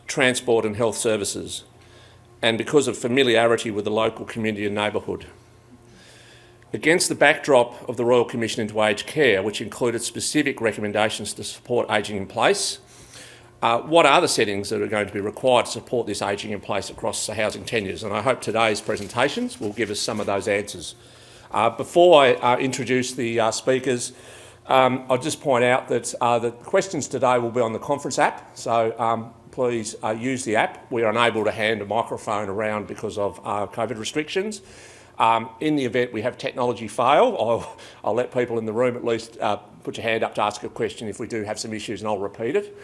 transport and health services, and because of familiarity with the local community and neighbourhood. Against the backdrop of the Royal Commission into Aged Care, which included specific recommendations to support ageing in place, what are the settings that are going to be required to support this ageing in place across the housing tenures? And I hope today's presentations will give us some of those answers. Before I introduce the speakers, I'll just point out that the questions today will be on the conference app, so please use the app. We are unable to hand a microphone around because of COVID restrictions. In the event we have technology fail, I'll let people in the room at least put your hand up to ask a question if we do have some issues, and I'll repeat it.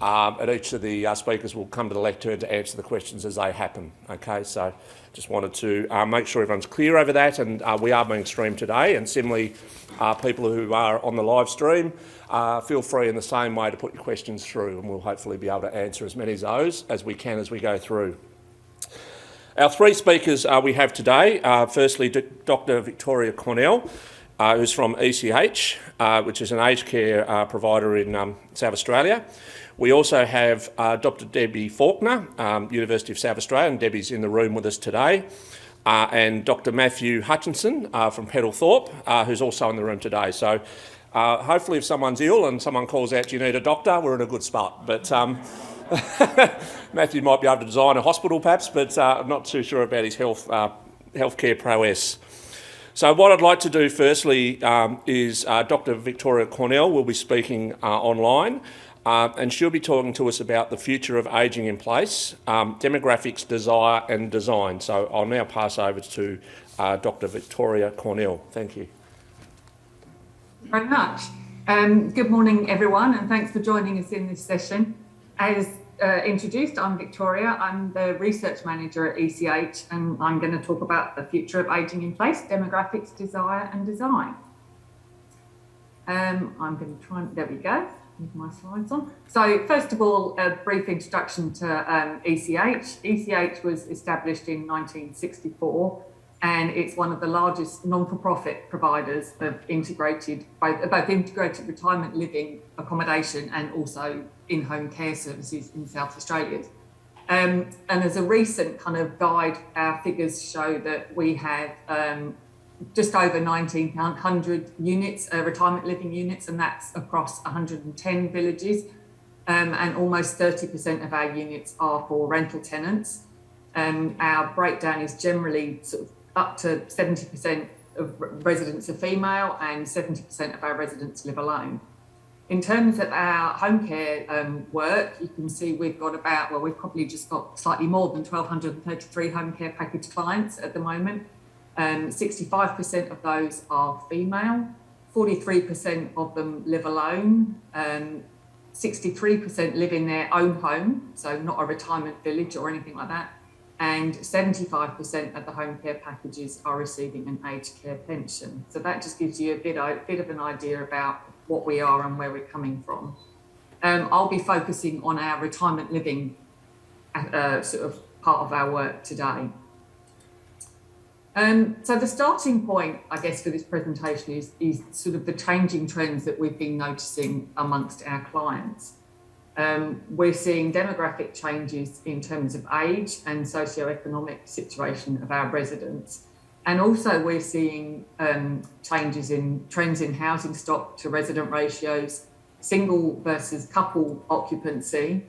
And each of the speakers will come to the lectern to answer the questions as they happen. Okay, so just wanted to make sure everyone's clear over that, and we are being streamed today, and similarly, people who are on the live stream, feel free in the same way to put your questions through, and we'll hopefully be able to answer as many of those as we can as we go through. Our three speakers we have today, firstly Dr Victoria Cornell, who's from ECH, which is an aged care provider in South Australia. We also have Dr Debbie Faulkner, University of South Australia, and Debbie's in the room with us today, and Dr Matthew Hutchinson from Peddle, Thorp, who's also in the room today. So hopefully if someone's ill and someone calls out, "Do you need a doctor?" we're in a good spot. But Matthew might be able to design a hospital perhaps, but I'm not too sure about his healthcare prowess. So what I'd like to do firstly is Dr Victoria Cornell will be speaking online, and she'll be talking to us about the future of ageing in place, demographics, desire and design. So I'll now pass over to Dr Victoria Cornell. Thank you. Very much. Good morning everyone, and thanks for joining us in this session. As introduced, I'm Victoria. I'm the research manager at ECH, and I'm going to talk about the future of ageing in place, demographics, desire and design. I'm going to try and, there we go, with my slides on. So first of all, a brief introduction to ECH. ECH was established in 1964, and it's one of the largest non-for-profit providers of integrated, both integrated retirement living accommodation and also in-home care services in South Australia. And as a recent kind of guide, our figures show that we have just over 1,900 units, retirement living units, and that's across 110 villages. And almost 30% of our units are for rental tenants. Our breakdown is generally sort of up to 70% of residents are female and 70% of our residents live alone. In terms of our home care work, you can see we've got about, well, we've probably just got slightly more than 1,233 home care package clients at the moment. 65% of those are female, 43% of them live alone, 63% live in their own home, so not a retirement village or anything like that, and 75% of the home care packages are receiving an aged care pension. So that just gives you a bit of an idea about what we are and where we're coming from. I'll be focusing on our retirement living sort of part of our work today. So the starting point, I guess, for this presentation is sort of the changing trends that we've been noticing amongst our clients. We're seeing demographic changes in terms of age and socioeconomic situation of our residents. And also we're seeing changes in trends in housing stock to resident ratios, single versus couple occupancy,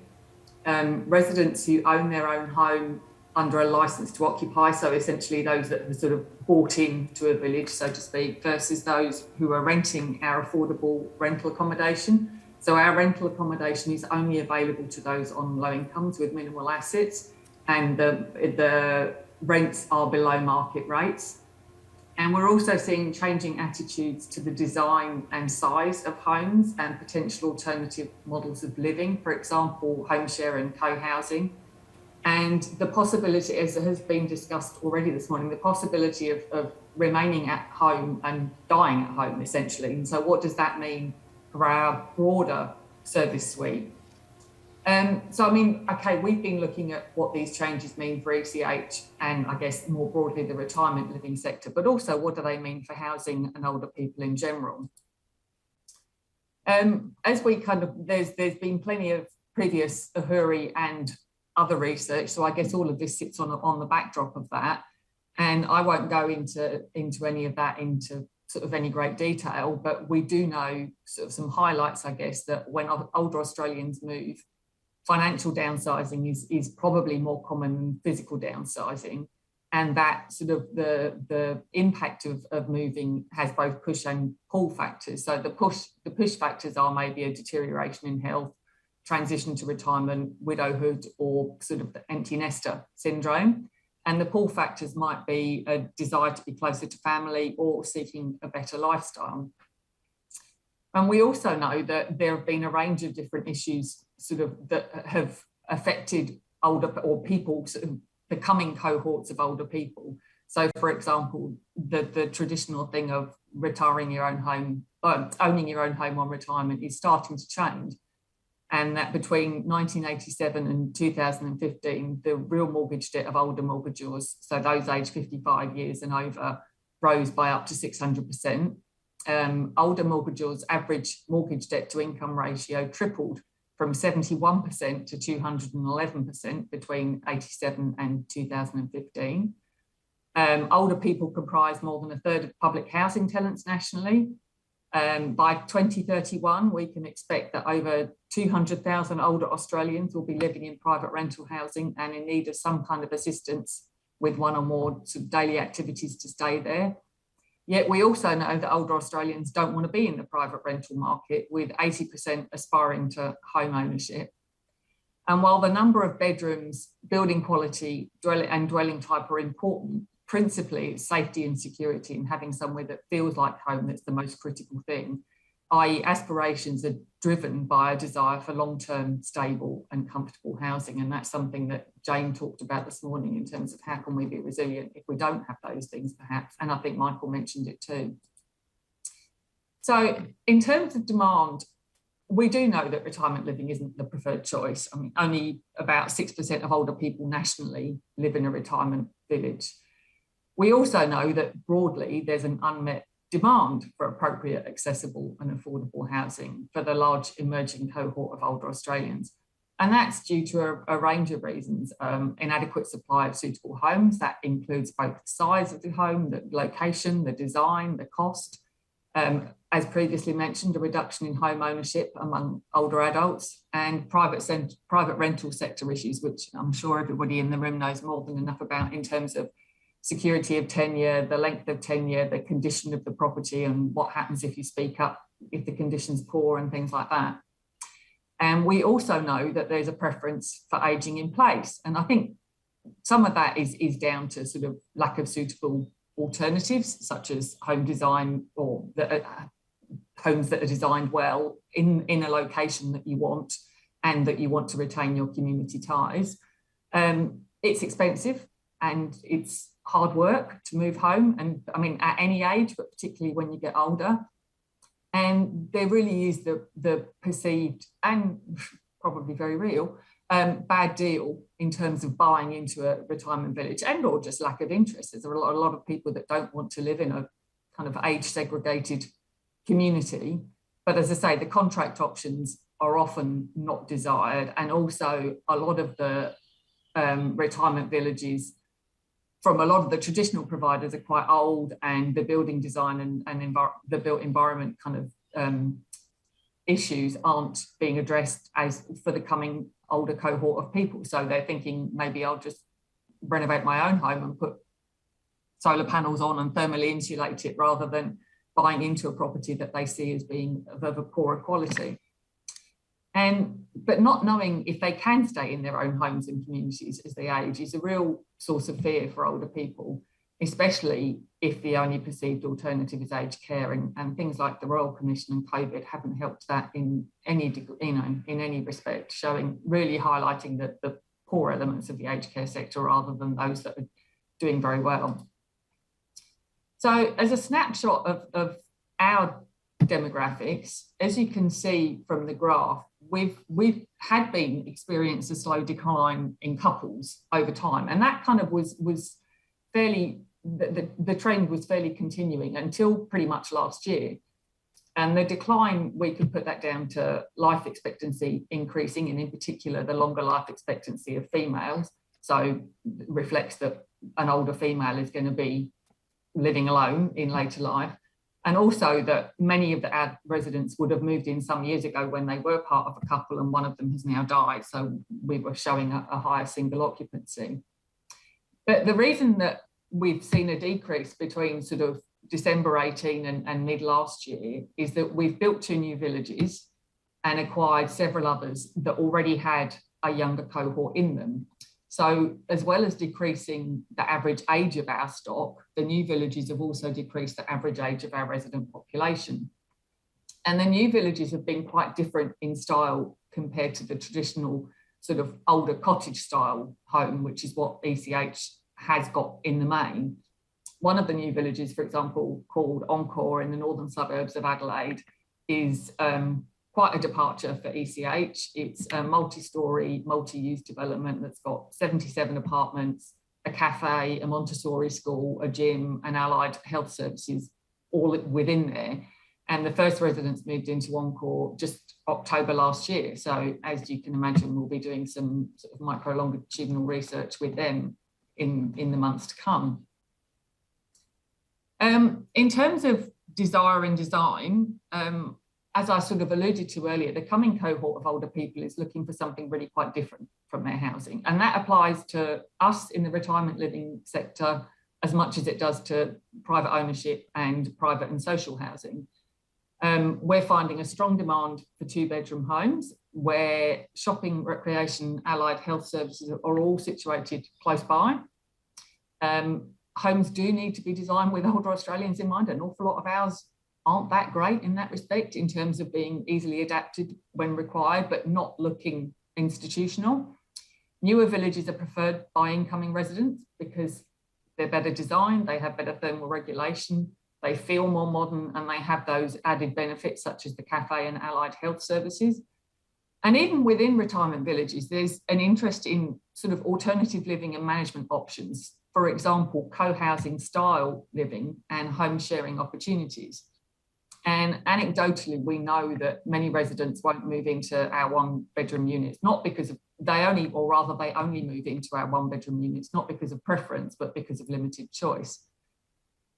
residents who own their own home under a license to occupy, so essentially those that have sort of bought into a village, so to speak, versus those who are renting our affordable rental accommodation. So our rental accommodation is only available to those on low incomes with minimal assets, and the rents are below market rates. And we're also seeing changing attitudes to the design and size of homes and potential alternative models of living, for example, home share and co-housing. And the possibility, as has been discussed already this morning, the possibility of remaining at home and dying at home, essentially. And so what does that mean for our broader service suite? So, I mean, okay, we've been looking at what these changes mean for ECH and I guess more broadly the retirement living sector, but also what do they mean for housing and older people in general? As we kind of, there's been plenty of previous Uhuri and other research. So I guess all of this sits on the backdrop of that. And I won't go into any of that into sort of any great detail, but we do know sort of some highlights, I guess, that when older Australians move, financial downsizing is probably more common than physical downsizing. And that sort of the impact of moving has both push and pull factors. So the push factors are maybe a deterioration in health, transition to retirement, widowhood, or sort of the empty nester syndrome. And the pull factors might be a desire to be closer to family or seeking a better lifestyle. And we also know that there have been a range of different issues sort of that have affected older or people sort of becoming cohorts of older people. So, for example, the traditional thing of retiring your own home, owning your own home on retirement is starting to change. And that between 1987 and 2015, the real mortgage debt of older mortgagors, so those aged 55 years and over, rose by up to 600%. Older mortgagors' average mortgage debt to income ratio tripled from 71% to 211% between 87 and 2015. Older people comprise more than a third of public housing tenants nationally. By 2031, we can expect that over 200,000 older Australians will be living in private rental housing and in need of some kind of assistance with one or more sort of daily activities to stay there. Yet we also know that older Australians don't want to be in the private rental market, with 80% aspiring to home ownership. And while the number of bedrooms, building quality, and dwelling type are important, principally it's safety and security and having somewhere that feels like home that's the most critical thing, i.e. aspirations are driven by a desire for long-term, stable and comfortable housing. And that's something that Jane talked about this morning in terms of how can we be resilient if we don't have those things perhaps. And I think Michael mentioned it too. So in terms of demand, we do know that retirement living isn't the preferred choice. I mean, only about 6% of older people nationally live in a retirement village. We also know that broadly there's an unmet demand for appropriate, accessible and affordable housing for the large emerging cohort of older Australians. And that's due to a range of reasons. Inadequate supply of suitable homes, that includes both the size of the home, the location, the design, the cost. As previously mentioned, a reduction in home ownership among older adults, and private rental sector issues, which I'm sure everybody in the room knows more than enough about in terms of security of tenure, the length of tenure, the condition of the property, and what happens if you speak up, if the condition's poor and things like that. And we also know that there's a preference for ageing in place. And I think some of that is down to sort of lack of suitable alternatives, such as home design or homes that are designed well in a location that you want and that you want to retain your community ties. It's expensive and it's hard work to move home, and I mean at any age, but particularly when you get older. And there really is the perceived and probably very real bad deal in terms of buying into a retirement village, and or just lack of interest. There's a lot of people that don't want to live in a kind of age segregated community, but as I say, the contract options are often not desired, and also a lot of the retirement villages from a lot of the traditional providers are quite old, and the building design and the built environment kind of issues aren't being addressed as for the coming older cohort of people. So they're thinking, maybe I'll just renovate my own home and put solar panels on and thermally insulate it, rather than buying into a property that they see as being of a poorer quality. But not knowing if they can stay in their own homes and communities as they age is a real source of fear for older people, especially if the only perceived alternative is aged care, and things like the Royal Commission and COVID haven't helped that in any degree, in any respect, really highlighting the poor elements of the aged care sector rather than those that are doing very well. So as a snapshot of our demographics, as you can see from the graph, we've had been experienced a slow decline in couples over time, and that kind of was fairly, the trend was fairly continuing until pretty much last year. And the decline, we could put that down to life expectancy increasing, and in particular, the longer life expectancy of females. So it reflects that an older female is going to be living alone in later life. And also that many of our residents would have moved in some years ago when they were part of a couple, and one of them has now died. So we were showing a higher single occupancy. But the reason that we've seen a decrease between sort of December 18 and mid last year is that we've built 2 new villages and acquired several others that already had a younger cohort in them. So as well as decreasing the average age of our stock, the new villages have also decreased the average age of our resident population. And the new villages have been quite different in style compared to the traditional sort of older cottage style home, which is what ECH has got in the main. One of the new villages, for example, called Encore in the northern suburbs of Adelaide, is quite a departure for ECH. It's a multi-storey, multi-use development that's got 77 apartments, a cafe, a Montessori school, a gym, and allied health services all within there. And the first residents moved into Encore just October last year. So as you can imagine, we'll be doing some sort of micro-longitudinal research with them in the months to come. In terms of desire and design, as I sort of alluded to earlier, the coming cohort of older people is looking for something really quite different from their housing. And that applies to us in the retirement living sector as much as it does to private ownership and private and social housing. We're finding a strong demand for 2-bedroom homes where shopping, recreation, allied health services are all situated close by. Homes do need to be designed with older Australians in mind. An awful lot of ours aren't that great in that respect in terms of being easily adapted when required, but not looking institutional. Newer villages are preferred by incoming residents because they're better designed, they have better thermal regulation, they feel more modern, and they have those added benefits such as the cafe and allied health services. And even within retirement villages, there's an interest in sort of alternative living and management options. For example, co-housing style living and home sharing opportunities. And anecdotally, we know that many residents won't move into our 1-bedroom units, not because of they only move into our 1-bedroom units, not because of preference, but because of limited choice.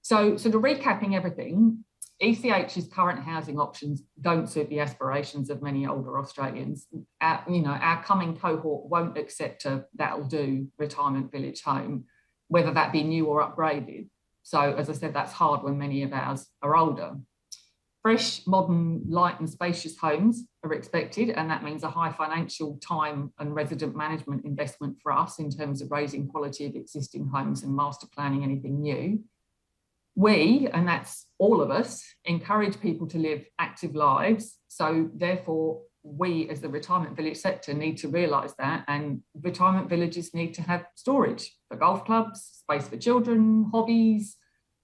So sort of recapping everything, ECH's current housing options don't suit the aspirations of many older Australians. Our coming cohort won't accept a that'll do retirement village home, whether that be new or upgraded. So as I said, that's hard when many of ours are older. Fresh, modern, light and spacious homes are expected, and that means a high financial time and resident management investment for us in terms of raising quality of existing homes and master planning anything new. We, and that's all of us, encourage people to live active lives. So therefore, we as the retirement village sector need to realise that, and retirement villages need to have storage for golf clubs, space for children, hobbies,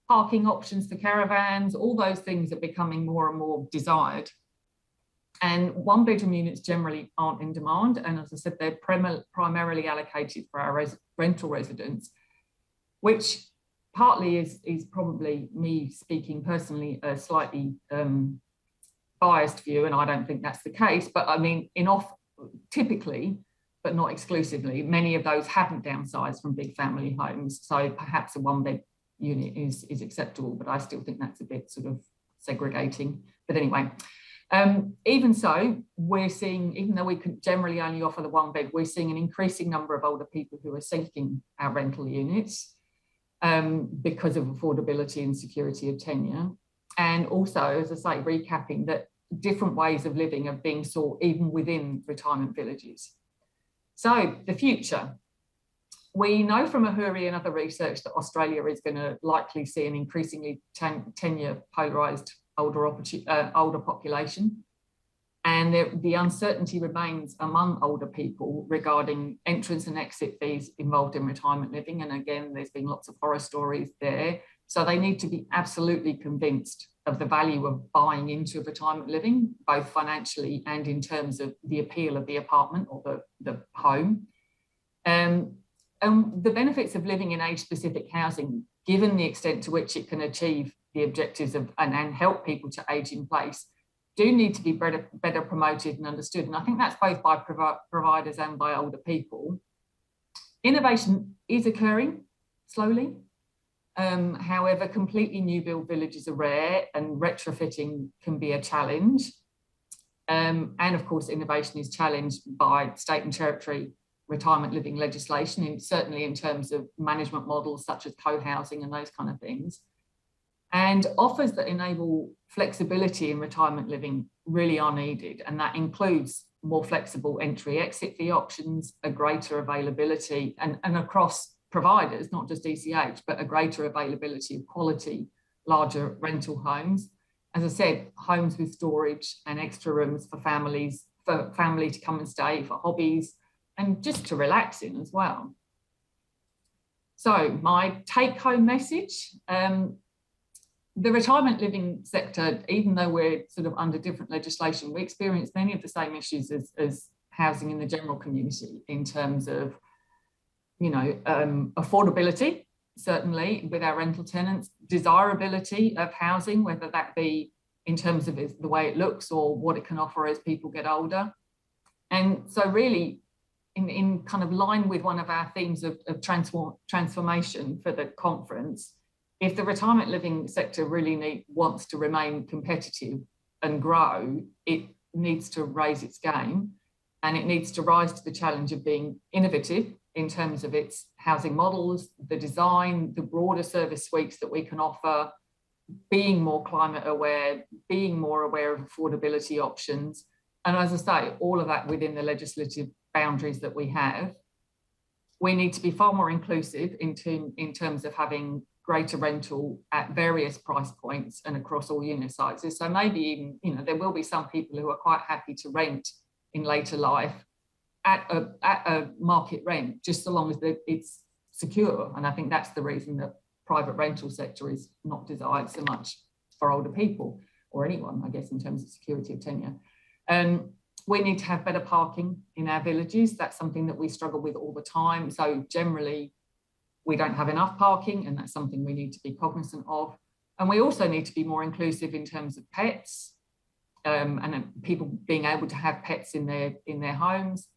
parking options for caravans. All those things are becoming more and more desired. And 1-bedroom units generally aren't in demand. And as I said, they're primarily allocated for our rental residents, which partly is probably me speaking personally a slightly biased view, and I don't think that's the case. But I mean, typically, but not exclusively, many of those haven't downsized from big family homes. So perhaps a 1-bed unit is acceptable, but I still think that's a bit sort of segregating. But anyway, even so, we're seeing, even though we could generally only offer the 1-bed, we're seeing an increasing number of older people who are seeking our rental units because of affordability and security of tenure. And also, as I say, recapping that different ways of living are being sought even within retirement villages. So the future. We know from Ahuri and other research that Australia is going to likely see an increasingly tenure polarised older population. And the uncertainty remains among older people regarding entrance and exit fees involved in retirement living. And again, there's been lots of horror stories there. So they need to be absolutely convinced of the value of buying into retirement living, both financially and in terms of the appeal of the apartment or the home. And the benefits of living in age-specific housing, given the extent to which it can achieve the objectives of and help people to age in place do need to be better promoted and understood. And I think that's both by providers and by older people. Innovation is occurring slowly. However, completely new build villages are rare and retrofitting can be a challenge. And of course, innovation is challenged by state and territory retirement living legislation, certainly in terms of management models such as co-housing and those kind of things. And offers that enable flexibility in retirement living really are needed. And that includes more flexible entry-exit fee options, a greater availability, and across providers, not just ECH, but a greater availability of quality, larger rental homes. As I said, homes with storage and extra rooms for families, for family to come and stay, for hobbies, and just to relax in as well. So my take-home message, the retirement living sector, even though we're sort of under different legislation, we experience many of the same issues as housing in the general community in terms of, affordability, certainly with our rental tenants, desirability of housing, whether that be in terms of the way it looks or what it can offer as people get older. And so really, in kind of line with one of our themes of transformation for the conference, if the retirement living sector really wants to remain competitive and grow, it needs to raise its game, and it needs to rise to the challenge of being innovative in terms of its housing models, the design, the broader service suites that we can offer, being more climate aware, being more aware of affordability options. And as I say, all of that within the legislative boundaries that we have. We need to be far more inclusive in terms of having greater rental at various price points and across all unit sizes. So maybe even, there will be some people who are quite happy to rent in later life at a market rent, just so long as it's secure. And I think that's the reason that private rental sector is not desired so much for older people or anyone, I guess, in terms of security of tenure. We need to have better parking in our villages. That's something that we struggle with all the time. So generally, we don't have enough parking, and that's something we need to be cognizant of. And we also need to be more inclusive in terms of pets, and people being able to have pets in their homes.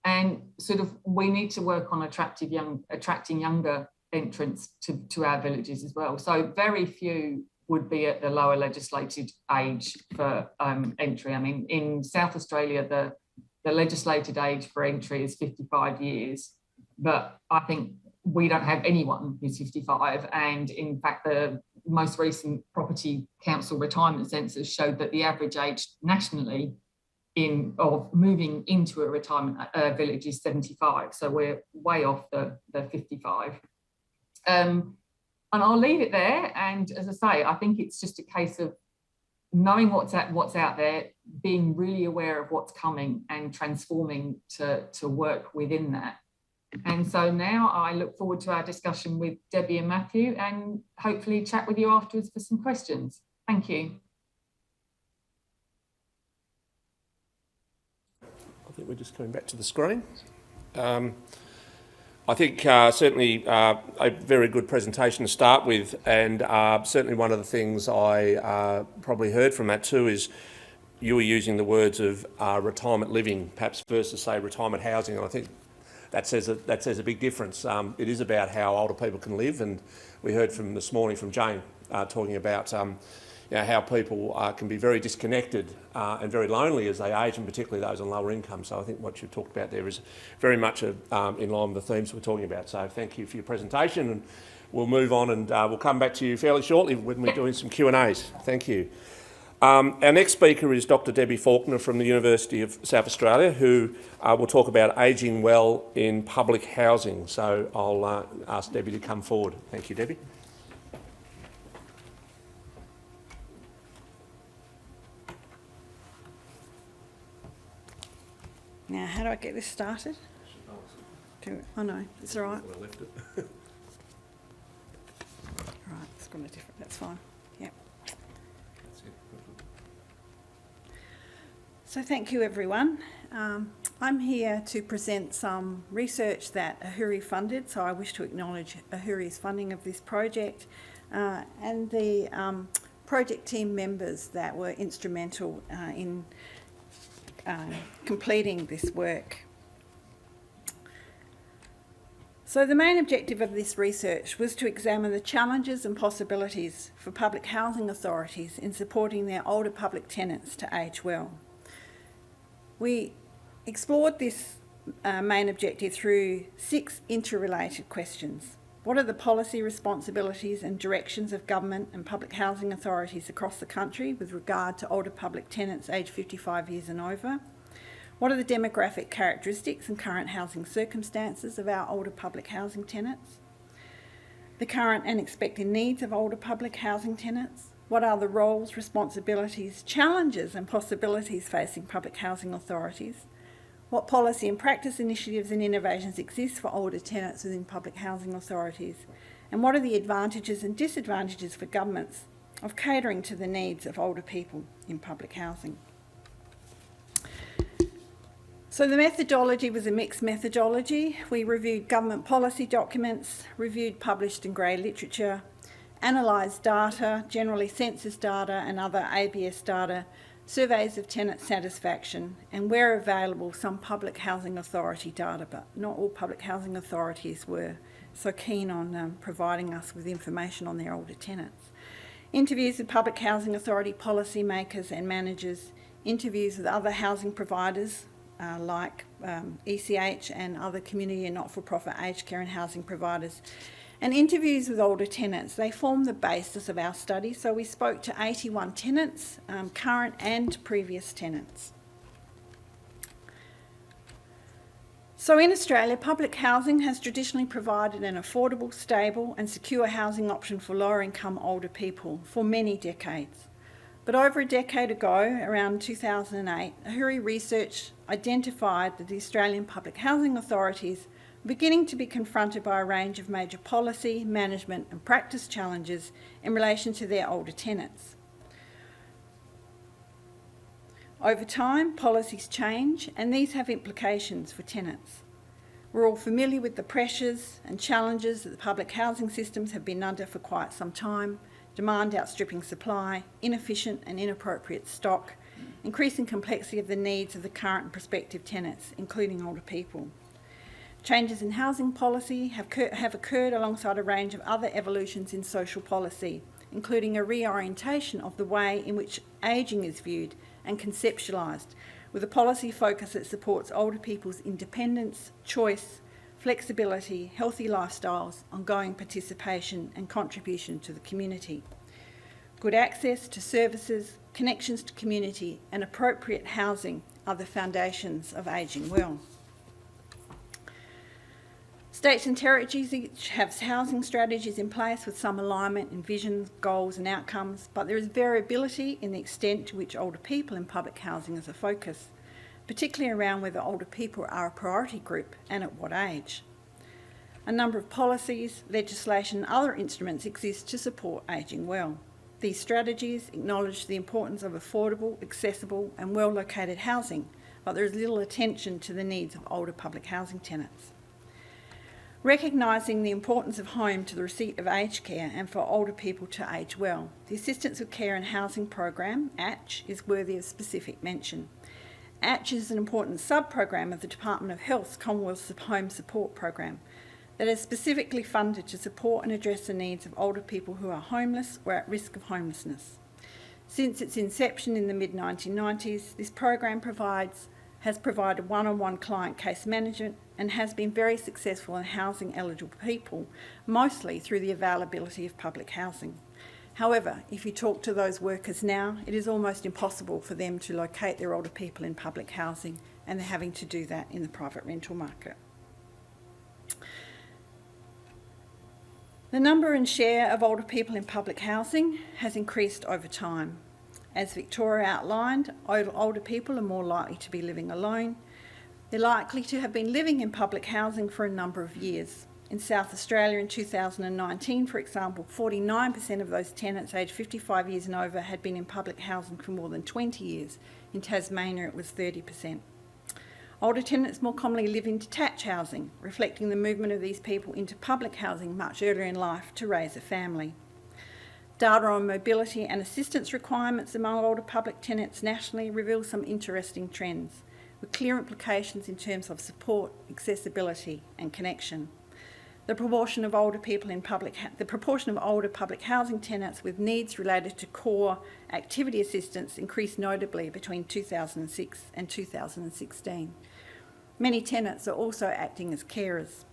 And sort of we need to work on attracting younger entrants to our villages as well. So very few would be at the lower legislated age for entry. I mean, in South Australia, the legislated age for entry is 55 years, but I think we don't have anyone who's 55. And in fact, the most recent Property Council retirement census showed that the average age nationally of moving into a retirement village is 75. So we're way off the 55. And I'll leave it there. And as I say, I think it's just a case of knowing what's out there, being really aware of what's coming and transforming to work within that. And so now I look forward to our discussion with Debbie and Matthew, and hopefully chat with you afterwards for some questions. Thank you. I think we're just coming back to the screen. I think certainly a very good presentation to start with, and certainly one of the things I probably heard from that too is you were using the words of retirement living, perhaps versus say retirement housing, and I think that says a big difference. It is about how older people can live, and we heard from this morning from Jane talking about how people can be very disconnected and very lonely as they age, and particularly those on lower income. So I think what you talked about there is very much in line with the themes we're talking about. So thank you for your presentation, and we'll move on, and we'll come back to you fairly shortly when we're doing some Q&As. Thank you. Our next speaker is Dr. Debbie Faulkner from the University of South Australia, who will talk about ageing well in public housing. So I'll ask Debbie to come forward. Thank you, Debbie. Now, how do I get this started? Oh no, it's all right. I left it. All right, it's got a different, that's fine. Yep. That's it. So thank you, everyone. I'm here to present some research that Ahuri funded, so I wish to acknowledge Ahuri's funding of this project. and the project team members that were instrumental in completing this work. So the main objective of this research was to examine the challenges and possibilities for public housing authorities in supporting their older public tenants to age well. We explored this main objective through 6 interrelated questions. What are the policy responsibilities and directions of government and public housing authorities across the country with regard to older public tenants aged 55 years and over? What are the demographic characteristics and current housing circumstances of our older public housing tenants? The current and expected needs of older public housing tenants? What are the roles, responsibilities, challenges and possibilities facing public housing authorities? What policy and practice initiatives and innovations exist for older tenants within public housing authorities? And what are the advantages and disadvantages for governments of catering to the needs of older people in public housing? So the methodology was a mixed methodology. We reviewed government policy documents, reviewed published and grey literature, analysed data, generally census data and other ABS data, surveys of tenant satisfaction, and where available, some public housing authority data, but not all public housing authorities were so keen on providing us with information on their older tenants. Interviews with public housing authority policy makers and managers, interviews with other housing providers like ECH and other community and not-for-profit aged care and housing providers, and interviews with older tenants. They form the basis of our study. So we spoke to 81 tenants, current and previous tenants. So in Australia, public housing has traditionally provided an affordable, stable and secure housing option for lower income older people for many decades. But over a decade ago, around 2008, Ahuri research identified that the Australian public housing authorities were beginning to be confronted by a range of major policy, management and practice challenges in relation to their older tenants. Over time, policies change and these have implications for tenants. We're all familiar with the pressures and challenges that the public housing systems have been under for quite some time: demand outstripping supply, inefficient and inappropriate stock, increasing complexity of the needs of the current and prospective tenants, including older people. Changes in housing policy have occurred alongside a range of other evolutions in social policy, including a reorientation of the way in which ageing is viewed and conceptualised, with a policy focus that supports older people's independence, choice, flexibility, healthy lifestyles, ongoing participation and contribution to the community. Good access to services, connections to community and appropriate housing are the foundations of ageing well. States and territories each have housing strategies in place with some alignment in visions, goals and outcomes, but there is variability in the extent to which older people in public housing is a focus, particularly around whether older people are a priority group and at what age. A number of policies, legislation and other instruments exist to support ageing well. These strategies acknowledge the importance of affordable, accessible and well-located housing, but there is little attention to the needs of older public housing tenants. Recognising the importance of home to the receipt of aged care and for older people to age well, the Assistance with Care and Housing Program, ACH, is worthy of specific mention. ACH is an important sub-program of the Department of Health's Commonwealth Home Support Program that is specifically funded to support and address the needs of older people who are homeless or at risk of homelessness. Since its inception in the mid-1990s, this program has provided one-on-one client case management and has been very successful in housing eligible people, mostly through the availability of public housing. However, if you talk to those workers now, it is almost impossible for them to locate their older people in public housing, and they're having to do that in the private rental market. The number and share of older people in public housing has increased over time. As Victoria outlined, older people are more likely to be living alone. They're likely to have been living in public housing for a number of years. In South Australia in 2019, for example, 49% of those tenants aged 55 years and over had been in public housing for more than 20 years. In Tasmania, it was 30%. Older tenants more commonly live in detached housing, reflecting the movement of these people into public housing much earlier in life to raise a family. Data on mobility and assistance requirements among older public tenants nationally reveals some interesting trends, with clear implications in terms of support, accessibility and connection. The proportion of older public housing tenants with needs related to core activity assistance increased notably between 2006 and 2016. Many tenants are also acting as carers.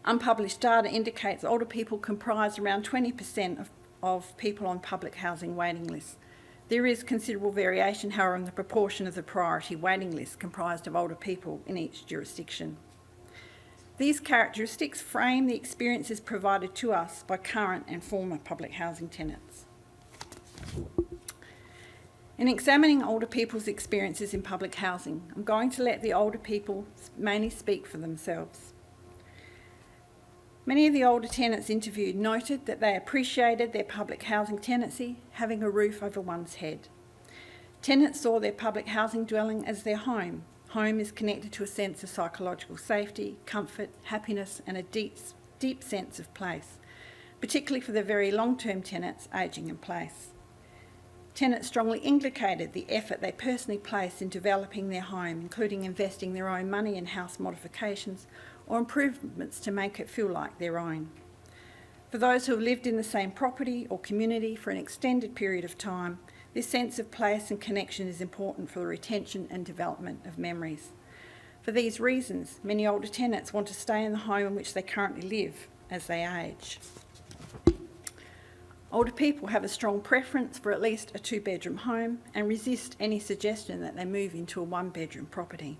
Unpublished data indicates older people comprise around 20% of people on public housing waiting lists. There is considerable variation, however, in the proportion of the priority waiting list comprised of older people in each jurisdiction. These characteristics frame the experiences provided to us by current and former public housing tenants. In examining older people's experiences in public housing, I'm going to let the older people mainly speak for themselves. Many of the older tenants interviewed noted that they appreciated their public housing tenancy, having a roof over one's head. Tenants saw their public housing dwelling as their home. Home is connected to a sense of psychological safety, comfort, happiness and a deep sense of place, particularly for the very long-term tenants ageing in place. Tenants strongly indicated the effort they personally placed in developing their home, including investing their own money in house modifications or improvements to make it feel like their own. For those who have lived in the same property or community for an extended period of time, this sense of place and connection is important for the retention and development of memories. For these reasons, many older tenants want to stay in the home in which they currently live as they age. Older people have a strong preference for at least a 2-bedroom home and resist any suggestion that they move into a 1-bedroom property.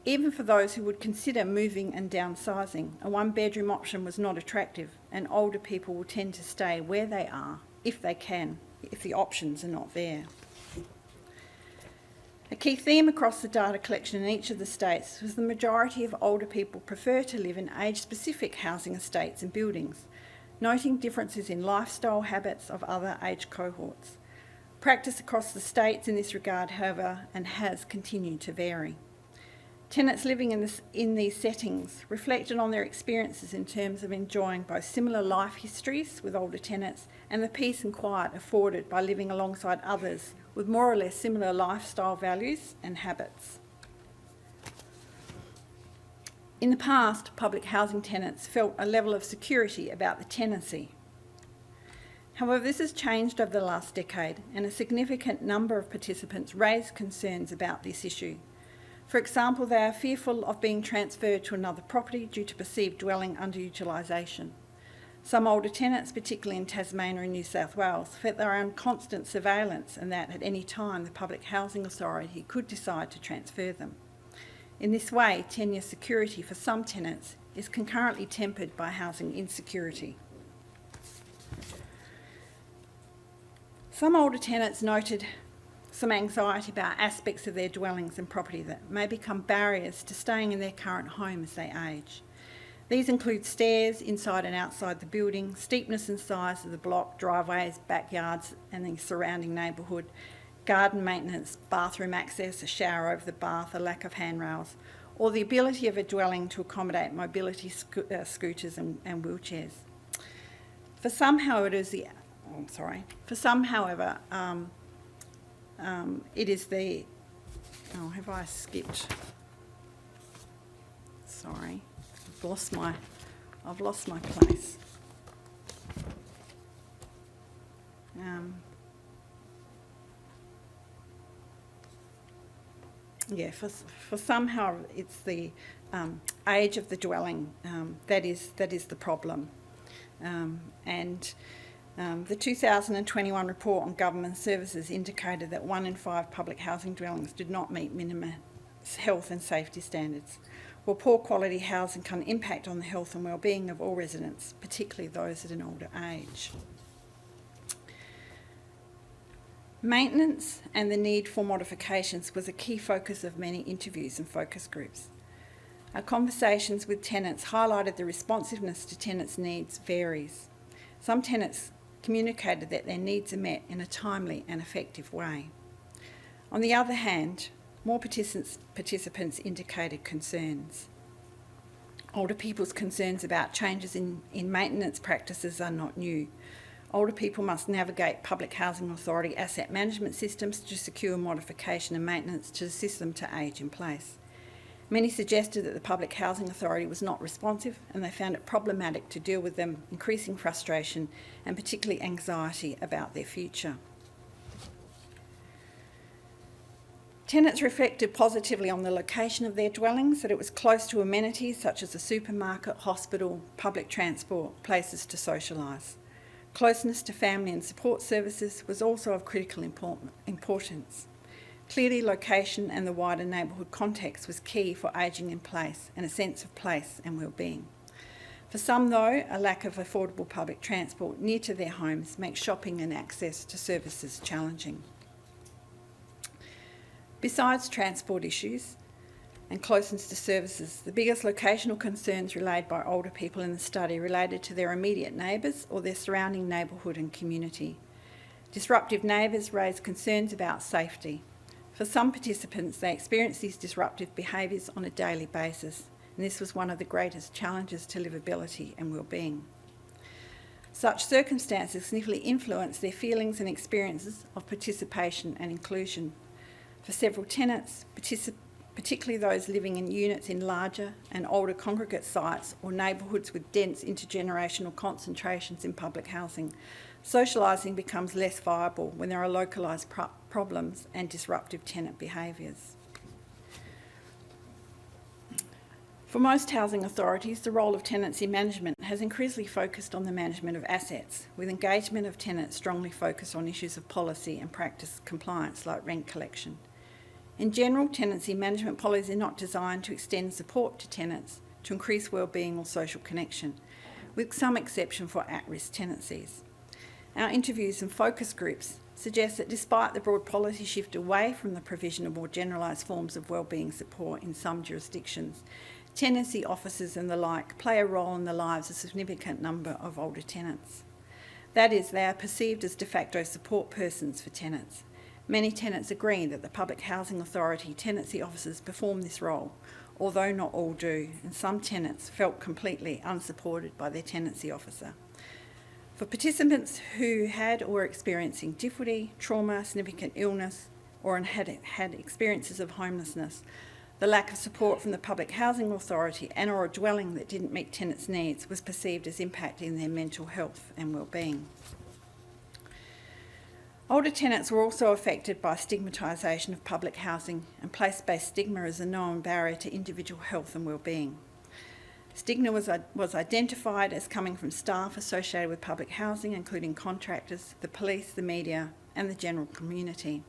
Even for those who would consider moving and downsizing, a 1-bedroom option was not attractive, and older people will tend to stay where they are if they can, if the options are not there. A key theme across the data collection in each of the states was the majority of older people prefer to live in age-specific housing estates and buildings, noting differences in lifestyle habits of other age cohorts. Practice across the states in this regard, however, and has continued to vary. Tenants living in these settings reflected on their experiences in terms of enjoying both similar life histories with older tenants and the peace and quiet afforded by living alongside others with more or less similar lifestyle values and habits. In the past, public housing tenants felt a level of security about the tenancy. However, this has changed over the last decade, and a significant number of participants raised concerns about this issue. For example, they are fearful of being transferred to another property due to perceived dwelling underutilisation. Some older tenants, particularly in Tasmania and New South Wales, felt they are on constant surveillance and that at any time the Public Housing Authority could decide to transfer them. In this way, tenure security for some tenants is concurrently tempered by housing insecurity. Some older tenants noted some anxiety about aspects of their dwellings and property that may become barriers to staying in their current home as they age. These include stairs inside and outside the building, steepness and size of the block, driveways, backyards and the surrounding neighbourhood, garden maintenance, bathroom access, a shower over the bath, a lack of handrails, or the ability of a dwelling to accommodate mobility scooters and wheelchairs. For some, however, it is the, have I skipped? Sorry, I've lost my place. For some, however, it's the age of the dwelling that is the problem, the 2021 report on government services indicated that 1 in 5 public housing dwellings did not meet minimum health and safety standards. While poor quality housing can impact on the health and well-being of all residents, particularly those at an older age. Maintenance and the need for modifications was a key focus of many interviews and focus groups. Our conversations with tenants highlighted the responsiveness to tenants' needs varies. Some tenants communicated that their needs are met in a timely and effective way. On the other hand, more participants indicated concerns. Older people's concerns about changes in maintenance practices are not new. Older people must navigate public housing authority asset management systems to secure modification and maintenance to assist them to age in place. Many suggested that the Public Housing Authority was not responsive, and they found it problematic to deal with them, increasing frustration and particularly anxiety about their future. Tenants reflected positively on the location of their dwellings, that it was close to amenities such as a supermarket, hospital, public transport, places to socialise. Closeness to family and support services was also of critical importance. Clearly, location and the wider neighbourhood context was key for ageing in place and a sense of place and well-being. For some, though, a lack of affordable public transport near to their homes makes shopping and access to services challenging. Besides transport issues and closeness to services, the biggest locational concerns relayed by older people in the study related to their immediate neighbours or their surrounding neighbourhood and community. Disruptive neighbours raised concerns about safety. For some participants, they experience these disruptive behaviours on a daily basis, and this was one of the greatest challenges to livability and well-being. Such circumstances significantly influence their feelings and experiences of participation and inclusion. For several tenants, particularly those living in units in larger and older congregate sites or neighbourhoods with dense intergenerational concentrations in public housing, socialising becomes less viable when there are localised problems and disruptive tenant behaviours. For most housing authorities, the role of tenancy management has increasingly focused on the management of assets, with engagement of tenants strongly focused on issues of policy and practice compliance like rent collection. In general, tenancy management policies are not designed to extend support to tenants to increase well-being or social connection, with some exception for at-risk tenancies. Our interviews and focus groups suggest that despite the broad policy shift away from the provision of more generalised forms of wellbeing support in some jurisdictions, tenancy officers and the like play a role in the lives of a significant number of older tenants. That is, they are perceived as de facto support persons for tenants. Many tenants agree that the Public Housing Authority tenancy officers perform this role, although not all do, and some tenants felt completely unsupported by their tenancy officer. For participants who had or were experiencing difficulty, trauma, significant illness, or had experiences of homelessness, the lack of support from the Public Housing Authority and or a dwelling that didn't meet tenants' needs was perceived as impacting their mental health and well-being. Older tenants were also affected by stigmatisation of public housing, and place-based stigma is a known barrier to individual health and well-being. Stigma was identified as coming from staff associated with public housing, including contractors, the police, the media, and the general community.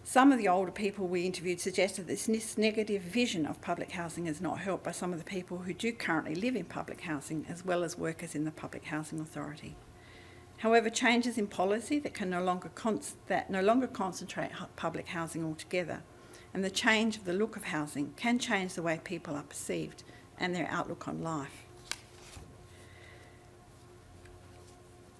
Some of the older people we interviewed suggested that this negative vision of public housing is not helped by some of the people who do currently live in public housing, as well as workers in the Public Housing Authority. However, changes in policy that no longer concentrate public housing altogether, and the change of the look of housing can change the way people are perceived and their outlook on life.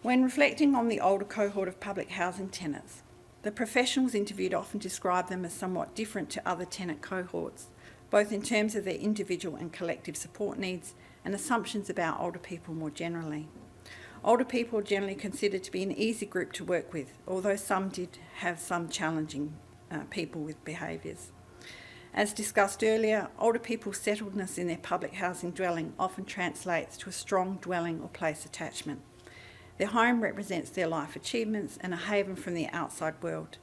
When reflecting on the older cohort of public housing tenants, the professionals interviewed often describe them as somewhat different to other tenant cohorts, both in terms of their individual and collective support needs and assumptions about older people more generally. Older people are generally considered to be an easy group to work with, although some did have some challenging people with behaviours. As discussed earlier, older people's settledness in their public housing dwelling often translates to a strong dwelling or place attachment. Their home represents their life achievements and a haven from the outside world.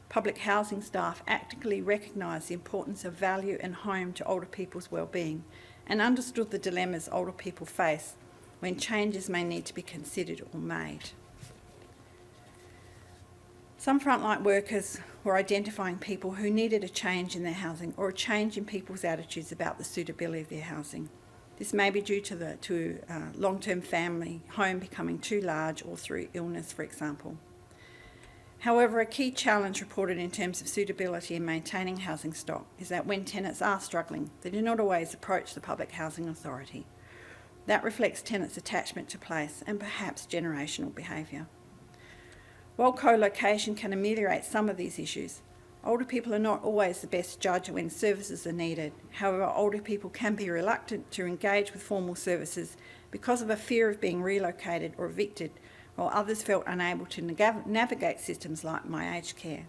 Public housing staff actively recognised the importance of value and home to older people's well-being and understood the dilemmas older people face when changes may need to be considered or made. Some frontline workers were identifying people who needed a change in their housing or a change in people's attitudes about the suitability of their housing. This may be due to long-term family home becoming too large or through illness, for example. However, a key challenge reported in terms of suitability in maintaining housing stock is that when tenants are struggling, they do not always approach the Public Housing Authority. That reflects tenants' attachment to place and perhaps generational behaviour. While co-location can ameliorate some of these issues, older people are not always the best judge when services are needed. However, older people can be reluctant to engage with formal services because of a fear of being relocated or evicted, while others felt unable to navigate systems like My Aged Care.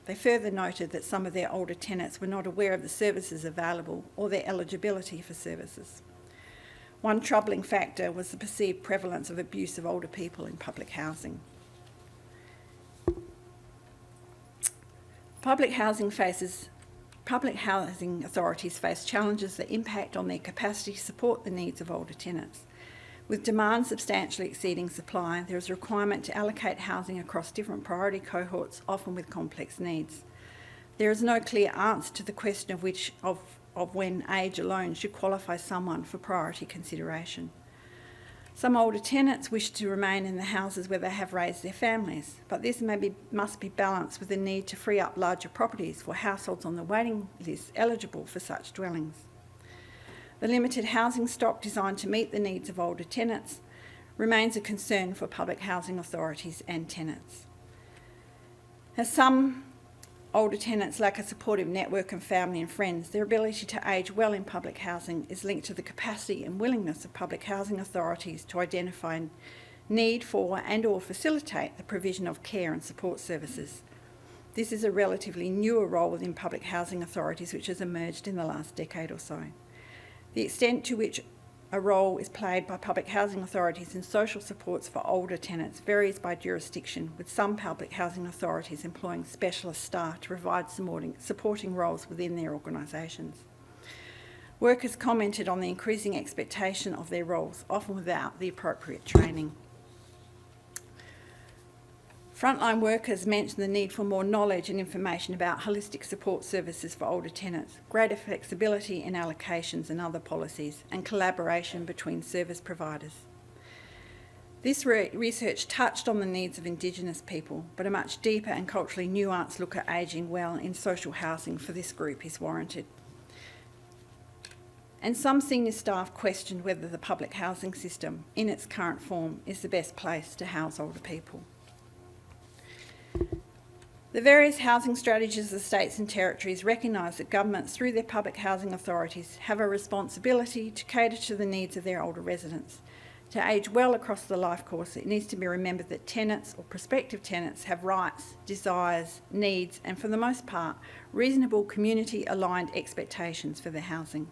They further noted that some of their older tenants were not aware of the services available or their eligibility for services. One troubling factor was the perceived prevalence of abuse of older people in public housing. Public housing authorities face challenges that impact on their capacity to support the needs of older tenants. With demand substantially exceeding supply, there is a requirement to allocate housing across different priority cohorts, often with complex needs. There is no clear answer to the question of when age alone should qualify someone for priority consideration. Some older tenants wish to remain in the houses where they have raised their families, but this must be balanced with the need to free up larger properties for households on the waiting list eligible for such dwellings. The limited housing stock designed to meet the needs of older tenants remains a concern for public housing authorities and tenants. As some older tenants lack a supportive network of family and friends, their ability to age well in public housing is linked to the capacity and willingness of public housing authorities to identify need for and or facilitate the provision of care and support services. This is a relatively newer role within public housing authorities which has emerged in the last decade or so. The extent to which a role is played by public housing authorities in social supports for older tenants varies by jurisdiction, with some public housing authorities employing specialist staff to provide supporting roles within their organisations. Workers commented on the increasing expectation of their roles, often without the appropriate training. Frontline workers mentioned the need for more knowledge and information about holistic support services for older tenants, greater flexibility in allocations and other policies, and collaboration between service providers. This research touched on the needs of Indigenous people, but a much deeper and culturally nuanced look at ageing well in social housing for this group is warranted. And some senior staff questioned whether the public housing system, in its current form, is the best place to house older people. The various housing strategies of the states and territories recognise that governments, through their public housing authorities, have a responsibility to cater to the needs of their older residents. To age well across the life course, it needs to be remembered that tenants or prospective tenants have rights, desires, needs, and for the most part, reasonable community-aligned expectations for their housing.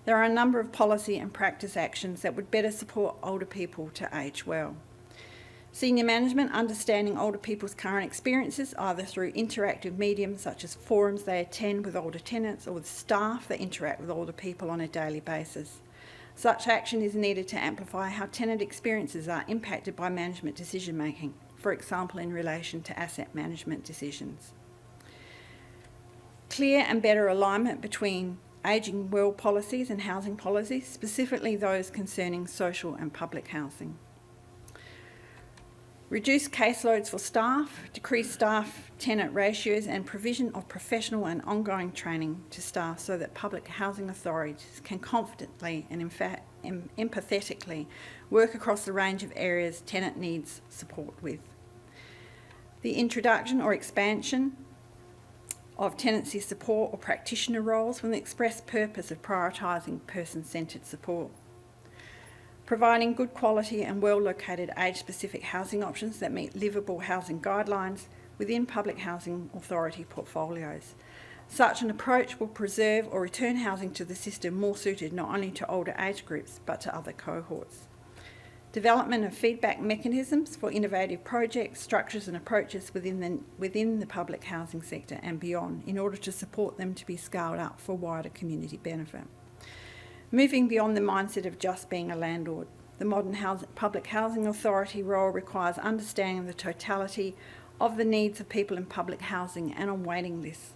There are a number of policy and practice actions that would better support older people to age well. Senior management understanding older people's current experiences, either through interactive mediums such as forums they attend with older tenants or with staff that interact with older people on a daily basis. Such action is needed to amplify how tenant experiences are impacted by management decision making, for example in relation to asset management decisions. Clear and better alignment between ageing well policies and housing policies, specifically those concerning social and public housing. Reduce caseloads for staff, decrease staff-tenant ratios and provision of professional and ongoing training to staff so that public housing authorities can confidently and empathetically work across the range of areas tenant needs support with. The introduction or expansion of tenancy support or practitioner roles with an express purpose of prioritising person-centred support. Providing good quality and well-located age-specific housing options that meet livable housing guidelines within public housing authority portfolios. Such an approach will preserve or return housing to the system more suited not only to older age groups but to other cohorts. Development of feedback mechanisms for innovative projects, structures and approaches within the public housing sector and beyond in order to support them to be scaled up for wider community benefit. Moving beyond the mindset of just being a landlord, the modern public housing authority role requires understanding of the totality of the needs of people in public housing and on waiting lists.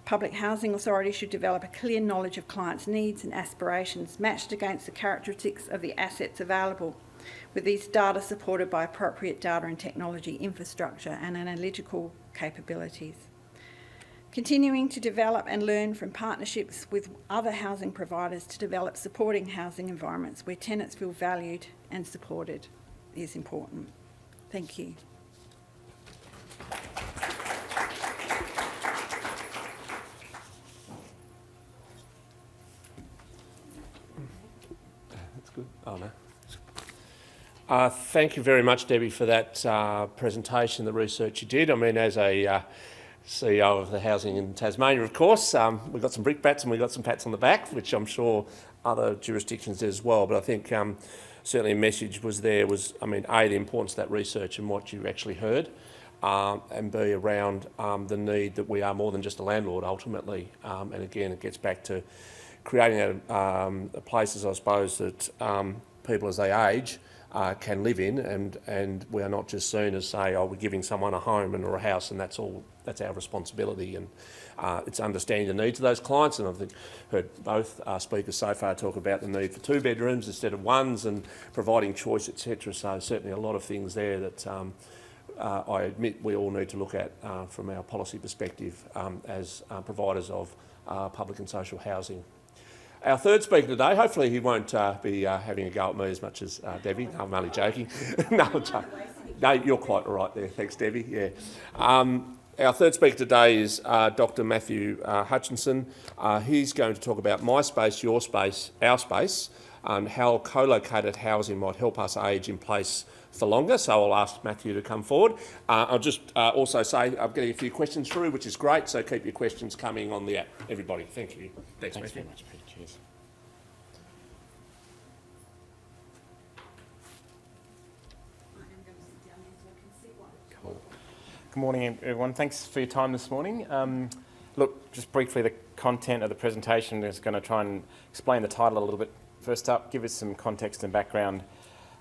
Public housing authorities should develop a clear knowledge of clients' needs and aspirations matched against the characteristics of the assets available, with these data supported by appropriate data and technology infrastructure and analytical capabilities. Continuing to develop and learn from partnerships with other housing providers to develop supporting housing environments where tenants feel valued and supported is important. Thank you. That's good. Oh, no. Thank you very much, Debbie, for that presentation, the research you did. I mean, as a CEO of the housing in Tasmania, of course, we've got some brickbats and we've got some pats on the back, which I'm sure other jurisdictions did as well. But I think certainly a message was there was, I mean, A, the importance of that research and what you actually heard, and B, around the need that we are more than just a landlord ultimately. And again, it gets back to creating places, I suppose, that people as they age can live in, and we are not just seen as, say, oh, we're giving someone a home or a house and that's all, that's our responsibility. And it's understanding the needs of those clients, and I've heard both speakers so far talk about the need for 2 bedrooms instead of 1s and providing choice, etc. So certainly a lot of things there that I admit we all need to look at from our policy perspective as providers of public and social housing. Our third speaker today, hopefully he won't be having a go at me as much as Debbie. I'm only joking. No, you're quite all right there. Thanks, Debbie. Yeah. Our third speaker today is Dr. Matthew Hutchinson. He's going to talk about my space, your space, our space, and how co-located housing might help us age in place for longer. So I'll ask Matthew to come forward. I'll just also say I'm getting a few questions through, which is great, so keep your questions coming on the app, everybody. Thank you. Thanks Matthew. Very much, Pete. Cheers. Cool. Good morning, everyone. Thanks for your time this morning. Look, just briefly, the content of the presentation is going to try and explain the title a little bit. First up, give us some context and background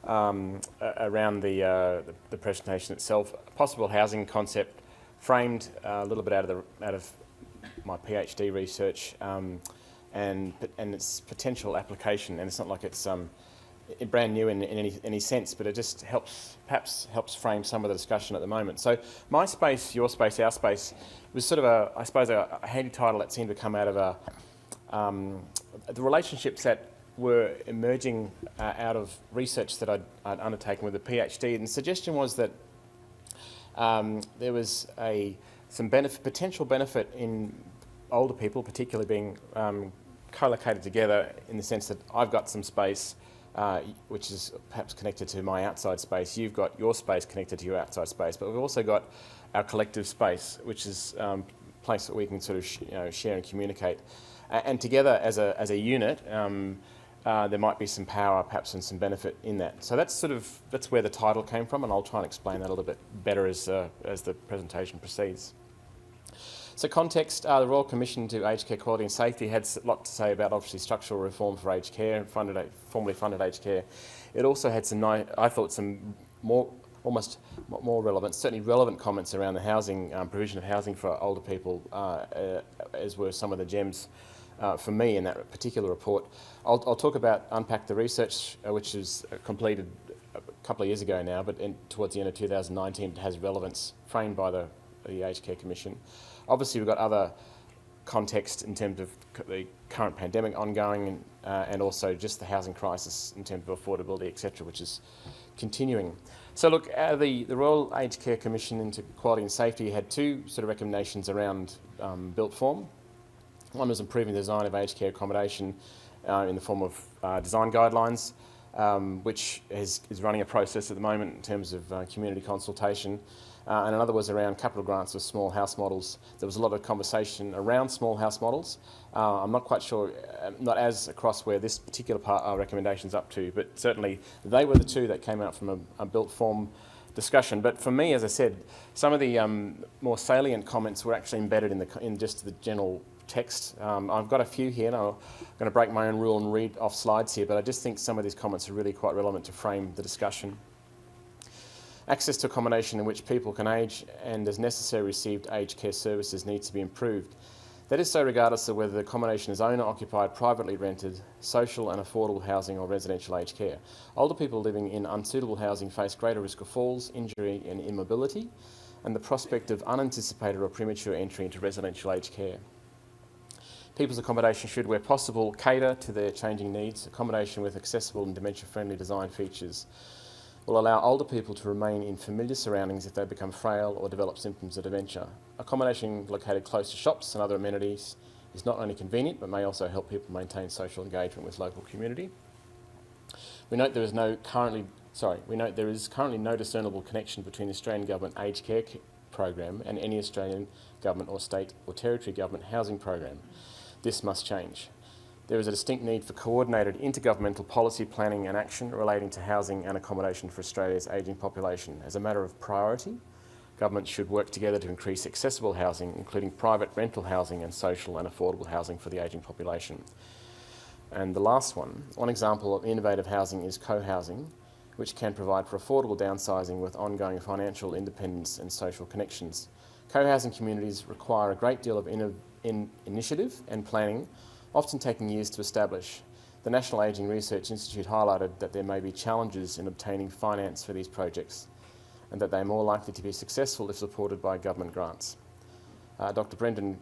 around the presentation itself. A possible housing concept framed a little bit out of my PhD research and its potential application. And it's not like it's brand new in any sense, but it just perhaps helps frame some of the discussion at the moment. So my space, your space, our space was sort of a handy title that seemed to come out of the relationships that were emerging out of research that I'd undertaken with a PhD. And the suggestion was that there was some potential benefit in older people, particularly being co-located together in the sense that I've got some space which is perhaps connected to my outside space. You've got your space connected to your outside space, but we've also got our collective space, which is a place that we can sort of share and communicate. And together as a unit, there might be some power, perhaps, and some benefit in that. So that's where the title came from, and I'll try and explain that a little bit better as the presentation proceeds. So context, the Royal Commission to Aged Care Quality and Safety had a lot to say about, obviously, structural reform for aged care, formerly funded aged care. It also had some almost more relevant, certainly relevant comments around the housing, provision of housing for older people, as were some of the gems for me in that particular report. I'll unpack the research, which was completed a couple of years ago now, but towards the end of 2019 it has relevance framed by the Aged Care Commission. Obviously, we've got other context in terms of the current pandemic ongoing and also just the housing crisis in terms of affordability, etc., which is continuing. So look, the Royal Aged Care Commission into Quality and Safety had 2 sort of recommendations around built form. One was improving the design of aged care accommodation in the form of design guidelines, which is running a process at the moment in terms of community consultation. And another was around capital grants for small house models. There was a lot of conversation around small house models. I'm not quite sure, not as across where this particular part our recommendation's up to, but certainly they were the 2 that came out from a built form discussion. But for me, as I said, some of the more salient comments were actually embedded in just the general text. I've got a few here, and I'm going to break my own rule and read off slides here, but I just think some of these comments are really quite relevant to frame the discussion. Access to accommodation in which people can age and as necessary received aged care services needs to be improved. That is so regardless of whether the accommodation is owner-occupied, privately rented, social and affordable housing or residential aged care. Older people living in unsuitable housing face greater risk of falls, injury and immobility, and the prospect of unanticipated or premature entry into residential aged care. People's accommodation should, where possible, cater to their changing needs. Accommodation with accessible and dementia-friendly design features will allow older people to remain in familiar surroundings if they become frail or develop symptoms of dementia. Accommodation located close to shops and other amenities is not only convenient but may also help people maintain social engagement with local community. We note there is currently no discernible connection between the Australian Government Aged Care Program and any Australian Government or State or Territory Government housing program. This must change. There is a distinct need for coordinated intergovernmental policy planning and action relating to housing and accommodation for Australia's ageing population. As a matter of priority, governments should work together to increase accessible housing, including private rental housing and social and affordable housing for the ageing population. And the last one example of innovative housing is co-housing, which can provide for affordable downsizing with ongoing financial independence and social connections. Co-housing communities require a great deal of initiative and planning, often taking years to establish. The National Ageing Research Institute highlighted that there may be challenges in obtaining finance for these projects and that they are more likely to be successful if supported by government grants. Dr. Brendan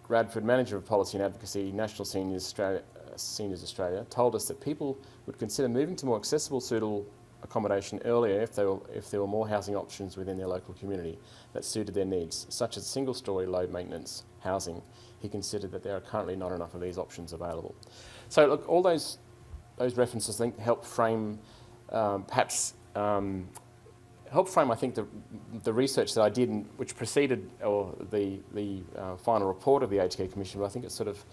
Radford, Manager of Policy and Advocacy, National Seniors Australia, told us that people would consider moving to more accessible, suitable accommodation earlier if there were more housing options within their local community that suited their needs, such as single-storey low maintenance housing. He considered that there are currently not enough of these options available. So look, all those references I think help frame I think the research that I did, which preceded the final report of the Aged Care Commission, but I think it's sort of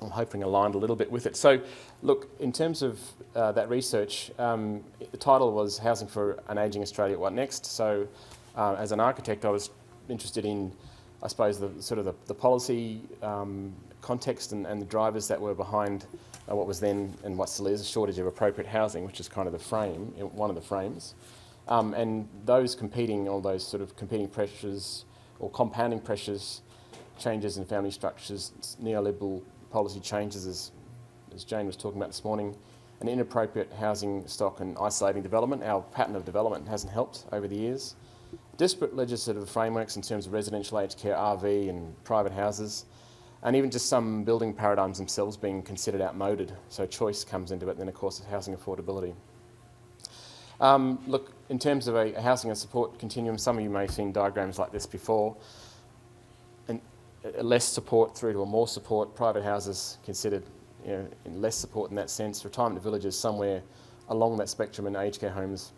I'm hoping aligned a little bit with it. So look, in terms of that research, the title was Housing for an Ageing Australia, What Next? So as an architect, I was interested in, I suppose, the policy context and the drivers that were behind what was then and what still is a shortage of appropriate housing, which is kind of the frame, one of the frames. And those competing pressures or compounding pressures, changes in family structures, neoliberal policy changes, as Jane was talking about this morning, an inappropriate housing stock and isolating development. Our pattern of development hasn't helped over the years. Disparate legislative frameworks in terms of residential aged care, RV and private houses, and even just some building paradigms themselves being considered outmoded. So choice comes into it, and then of course housing affordability. Look, in terms of a housing and support continuum, some of you may have seen diagrams like this before. And less support through to a more support, private houses considered in less support in that sense, retirement villages somewhere along that spectrum, and aged care homes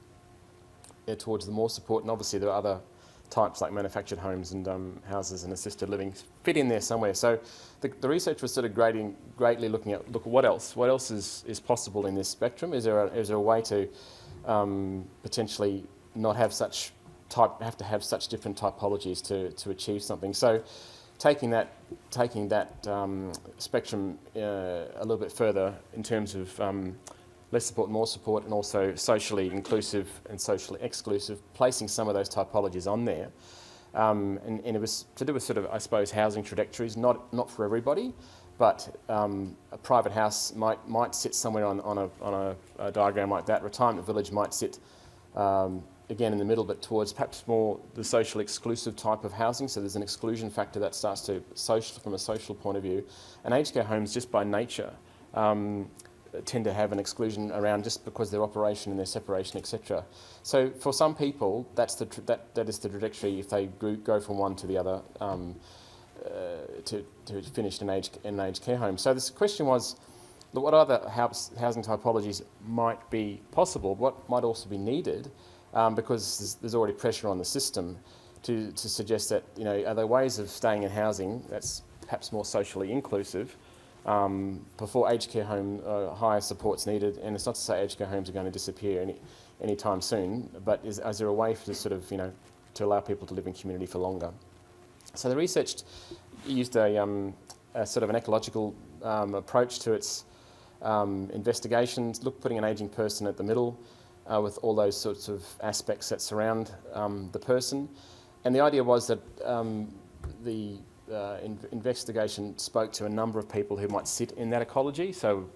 towards the more support, and obviously there are other types like manufactured homes and houses and assisted living fit in there somewhere. So the research was sort of greatly looking at, look, what else is possible in this spectrum? Is there a way to potentially not have have to have such different typologies to achieve something? So taking that spectrum a little bit further in terms of less support, more support, and also socially inclusive and socially exclusive, placing some of those typologies on there. And it was to do with sort of, I suppose, housing trajectories, not for everybody, but a private house might sit somewhere on a diagram like that. Retirement village might sit again in the middle, but towards perhaps more the social exclusive type of housing. So there's an exclusion factor that starts to from a social point of view. And aged care homes, just by nature, tend to have an exclusion around just because their operation and their separation, etc. So for some people, that is the trajectory if they go from one to the other to finish in an aged care home. So this question was, what other housing typologies might be possible? What might also be needed? Because there's already pressure on the system to suggest that, are there ways of staying in housing that's perhaps more socially inclusive before aged care home higher support's needed? And it's not to say aged care homes are going to disappear anytime soon, but is there a way to sort of, to allow people to live in community for longer? So the research used a sort of an ecological approach to its investigations, putting an ageing person at the middle with all those sorts of aspects that surround the person. And the idea was that the investigation spoke to a number of people who might sit in that ecology, so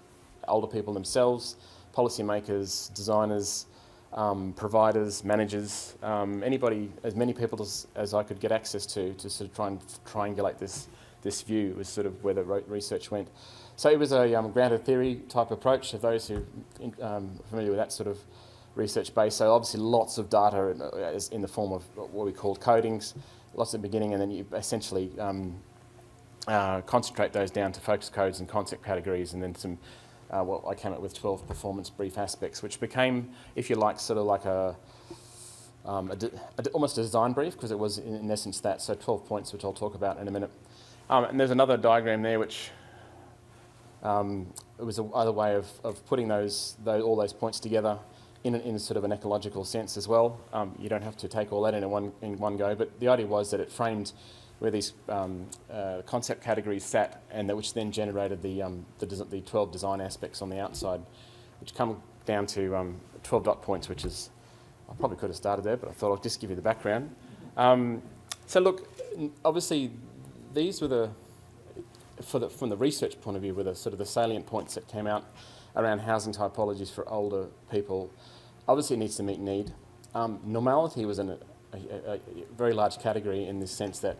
older people themselves, policymakers, designers, providers, managers, anybody, as many people as I could get access to sort of try and triangulate this view was sort of where the research went. So it was a grounded theory type approach for those who are familiar with that sort of research base. So obviously lots of data in the form of what we call codings, lots at the beginning, and then you essentially concentrate those down to focus codes and concept categories, and then some I came up with 12 performance brief aspects, which became, if you like, sort of like almost a design brief, because it was in essence that. So 12 points, which I'll talk about in a minute. And there's another diagram there, which it was another way of putting all those points together in sort of an ecological sense as well. You don't have to take all that in one go, but the idea was that it framed where these concept categories sat, and which then generated the 12 design aspects on the outside, which come down to 12 dot points, which is, I probably could have started there, but I thought I'll just give you the background. So look, obviously these were from the research point of view, were the sort of the salient points that came out around housing typologies for older people. Obviously it needs to meet need. Normality was a very large category in this sense that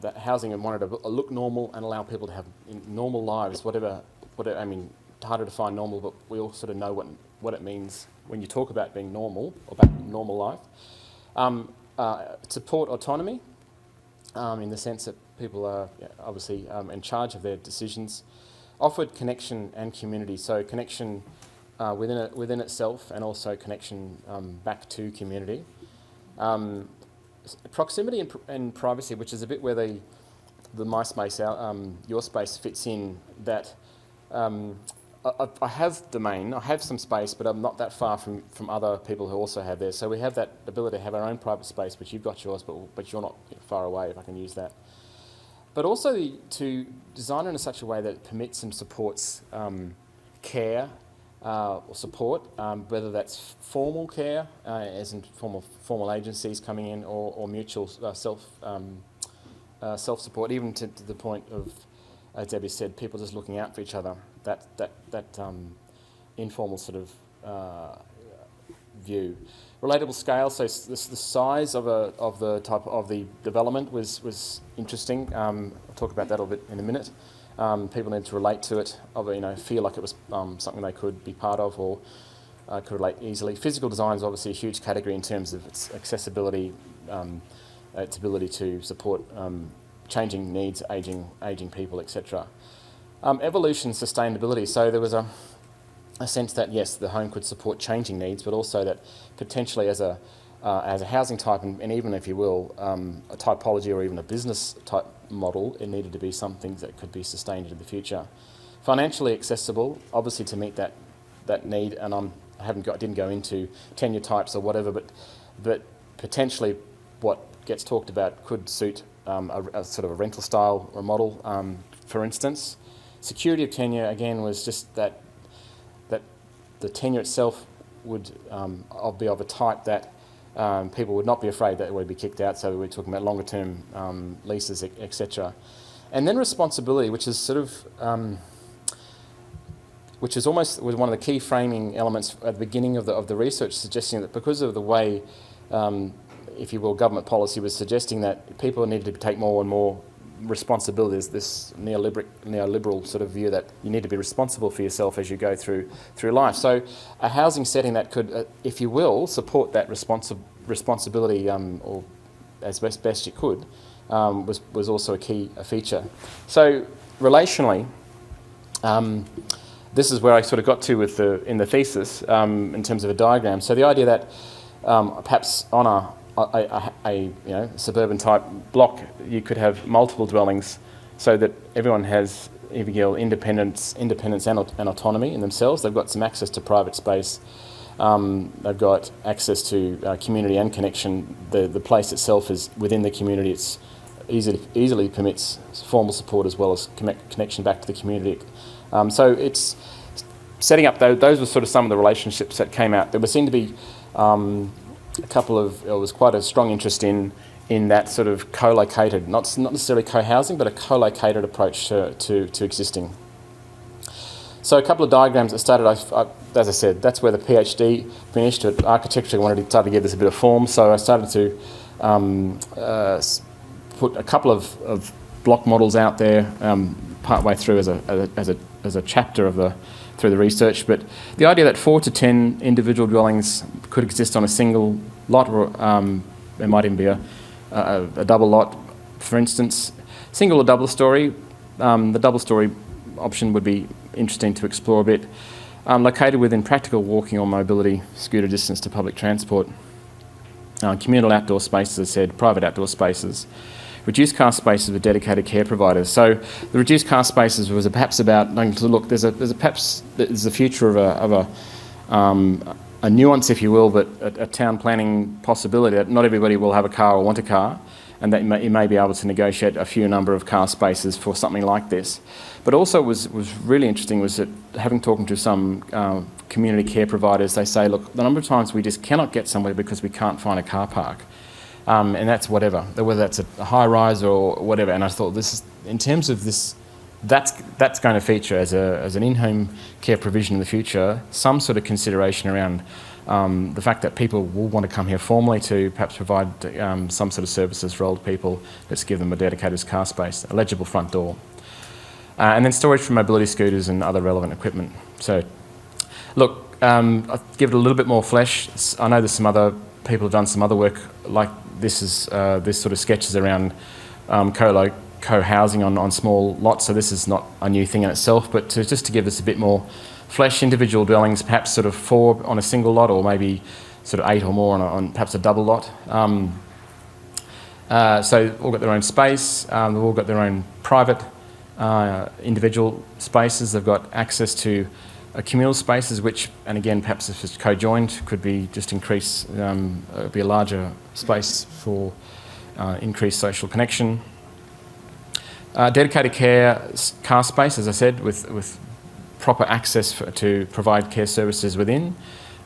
that housing wanted to look normal and allow people to have normal lives, whatever. I mean, it's harder to find normal, but we all sort of know what it means when you talk about being normal or about normal life. Support autonomy in the sense that people are obviously in charge of their decisions. Offered connection and community, so connection within itself and also connection back to community. Proximity and privacy, which is a bit where the my space, your space fits in, that I have domain, I have some space, but I'm not that far from other people who also have theirs. So we have that ability to have our own private space, which you've got yours, but you're not far away, if I can use that. But also to design it in such a way that it permits and supports care or support, whether that's formal care, as in formal agencies coming in, or mutual self-support, even to the point of, as Debbie said, people just looking out for each other. That informal sort of view. Relatable scale, so the size of the development was interesting. I'll talk about that a little bit in a minute. People need to relate to it, feel like it was something they could be part of or could relate easily. Physical design is obviously a huge category in terms of its accessibility, its ability to support changing needs, aging people, etc. Evolution, sustainability. So there was a sense that yes, the home could support changing needs, but also that potentially as a housing type, and even if you will, a typology or even a business type model, it needed to be something that could be sustained into the future. Financially accessible, obviously to meet that need, and I didn't go into tenure types or whatever, but potentially what gets talked about could suit a sort of a rental style or model, for instance. Security of tenure, again, was just that the tenure itself would be of a type that people would not be afraid that it would be kicked out, so we're talking about longer term leases, etc. And then responsibility, which is sort of which is almost was one of the key framing elements at the beginning of the research, suggesting that because of the way, if you will, government policy was suggesting that people needed to take more and more responsibilities, this neoliberal sort of view that you need to be responsible for yourself as you go through life. So a housing setting that could, if you will, support that responsibility or as best you could, was also a feature. So relationally, this is where I sort of got to in the thesis in terms of a diagram. So the idea that perhaps on a suburban type block, you could have multiple dwellings, so that everyone has, if you will, independence and autonomy in themselves. They've got some access to private space. They've got access to community and connection. The place itself is within the community. It's easily permits formal support as well as connection back to the community. So it's setting up those were sort of some of the relationships that came out. There seemed to be it was quite a strong interest in that sort of co-located, not necessarily co-housing, but a co-located approach to existing. So a couple of diagrams that started, as I said, that's where the PhD finished. At architecture, I wanted to start to give this a bit of form, so I started to put a couple of block models out there partway through as a chapter through the research. But the idea that 4 to 10 individual dwellings could exist on a single lot, or there might even be a double lot, for instance. Single or double story. The double story option would be interesting to explore a bit. Located within practical walking or mobility scooter distance to public transport. Communal outdoor spaces, as I said, private outdoor spaces. Reduced car spaces with dedicated care providers. So the reduced car spaces was perhaps about, look, there's a future of a nuance, if you will, but a town planning possibility that not everybody will have a car or want a car, and that you may be able to negotiate a number of car spaces for something like this. But also was really interesting was that having talked to some community care providers, they say, look, the number of times we just cannot get somewhere because we can't find a car park. And that's whether that's a high rise or whatever. And I thought this is, in terms of this, that's going to feature as an in-home care provision in the future, some sort of consideration around the fact that people will want to come here formally to perhaps provide some sort of services for older people. Let's give them a dedicated car space, a legible front door. And then storage for mobility scooters and other relevant equipment. So, look, I'll give it a little bit more flesh. I know there's some other people have done some other work like this sort of sketches around co-housing on small lots. So this is not a new thing in itself, but just to give us a bit more flesh, individual dwellings, perhaps sort of 4 on a single lot, or maybe sort of 8 or more on perhaps a double lot. So they've all got their own space. They've all got their own private individual spaces. They've got access to communal spaces, which, and again, perhaps if it's co-joined, could be just increase, be a larger space for increased social connection. Dedicated car space, as I said, with proper access to provide care services within.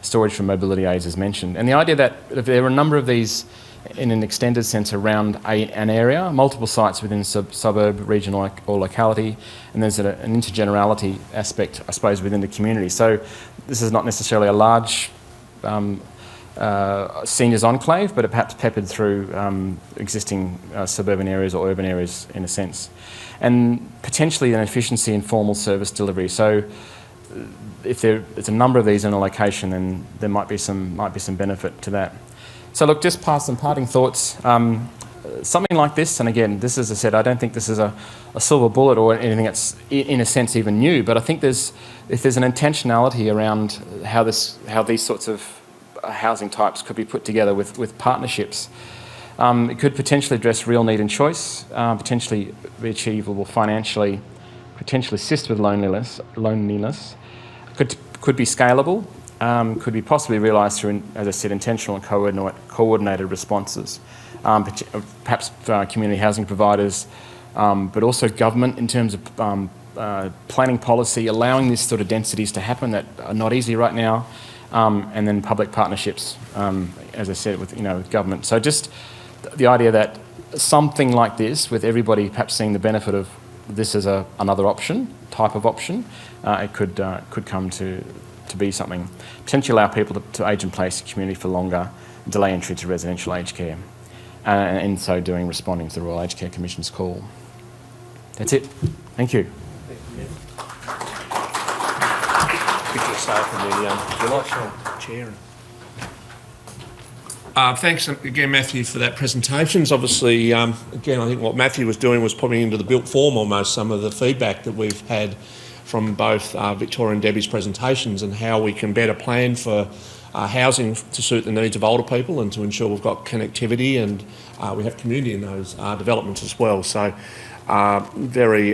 Storage for mobility aids, as mentioned. And the idea that if there are a number of these in an extended sense around an area, multiple sites within suburb, region or locality, and there's an intergenerality aspect, I suppose, within the community. So this is not necessarily a large seniors enclave, but perhaps peppered through existing suburban areas or urban areas in a sense. And potentially an efficiency in formal service delivery. So if there's a number of these in a location, then there might be some benefit to that. So look, just past some parting thoughts. Something like this, and again, this, as I said, I don't think this is a silver bullet or anything that's in a sense even new, but I think if there's an intentionality around how these sorts of housing types could be put together with partnerships, it could potentially address real need and choice, potentially be achievable financially, potentially assist with loneliness, could be scalable, could be possibly realised through, as I said, intentional and coordinated responses, perhaps community housing providers, but also government in terms of planning policy, allowing these sort of densities to happen that are not easy right now, and then public partnerships, as I said, with government. So just the idea that something like this, with everybody perhaps seeing the benefit of this as another type of option, it could come to be something. Potentially allow people to age in place in community for longer, delay entry to residential aged care, and in so doing responding to the Royal Aged Care Commission's call. That's it. Thank you. Thanks again, Matthew, for that presentation. Obviously, again, I think what Matthew was doing was putting into the built form almost some of the feedback that we've had from both Victoria and Debbie's presentations, and how we can better plan for housing to suit the needs of older people and to ensure we've got connectivity and we have community in those developments as well. So very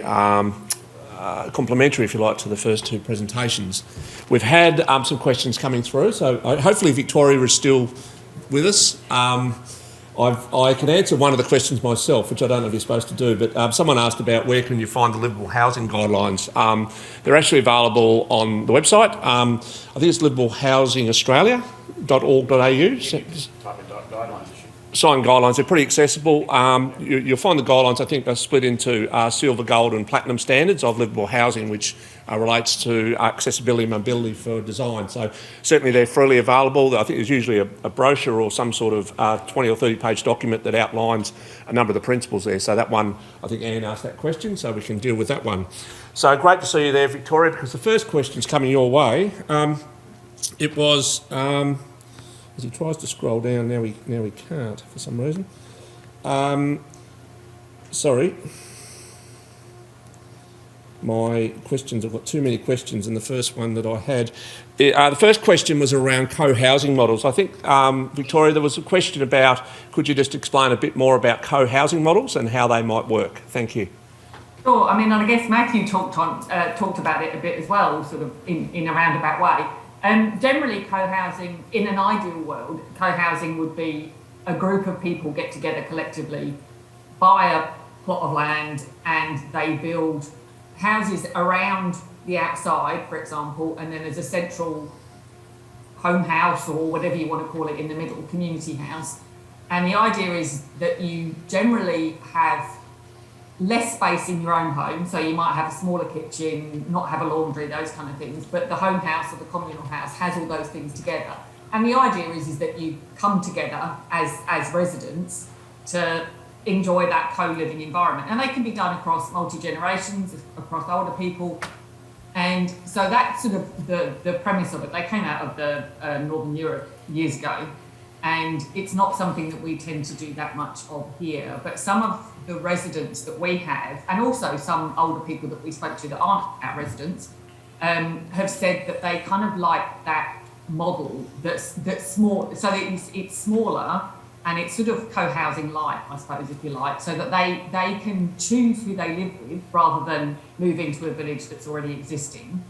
complimentary, if you like, to the first two presentations. We've had some questions coming through, so hopefully Victoria is still with us. I can answer one of the questions myself, which I don't know if you're supposed to do, but someone asked about where can you find the livable housing guidelines. They're actually available on the website. I think it's liverablehousingaustralia.org.au. Signed guidelines, they're pretty accessible. You'll find the guidelines, I think, are split into silver, gold and platinum standards of livable housing, which relates to accessibility and mobility for design. So certainly they're freely available. I think there's usually a brochure or some sort of 20 or 30 page document that outlines a number of the principles there. So that one, I think Anne asked that question, so we can deal with that one. So great to see you there, Victoria, because the first question's coming your way. It was... as he tries to scroll down, now he can't for some reason. my questions. I've got too many questions, and the first one that I had, the first question was around co-housing models. I think, Victoria, there was a question about, could you just explain a bit more about co-housing models and how they might work? Thank you. Sure. I mean, and I guess Matthew talked about it a bit as well, sort of in a roundabout way. Generally, co-housing, in an ideal world, co-housing would be a group of people get together collectively, buy a plot of land, and they build houses around the outside, for example, and then there's a central home house or whatever you want to call it in the middle, community house. And the idea is that you generally have less space in your own home, so you might have a smaller kitchen, not have a laundry, those kind of things, but the home house or the communal house has all those things together. And the idea is that you come together as residents to enjoy that co-living environment. And they can be done across multi-generations, across older people. And so that's sort of the premise of it. They came out of the Northern Europe years ago, and it's not something that we tend to do that much of here. But some of the residents that we have, and also some older people that we spoke to that aren't our residents, have said that they kind of like that model that's small, so that it's smaller and it's sort of co-housing light, I suppose, if you like, so that they can choose who they live with rather than move into a village that's already existing,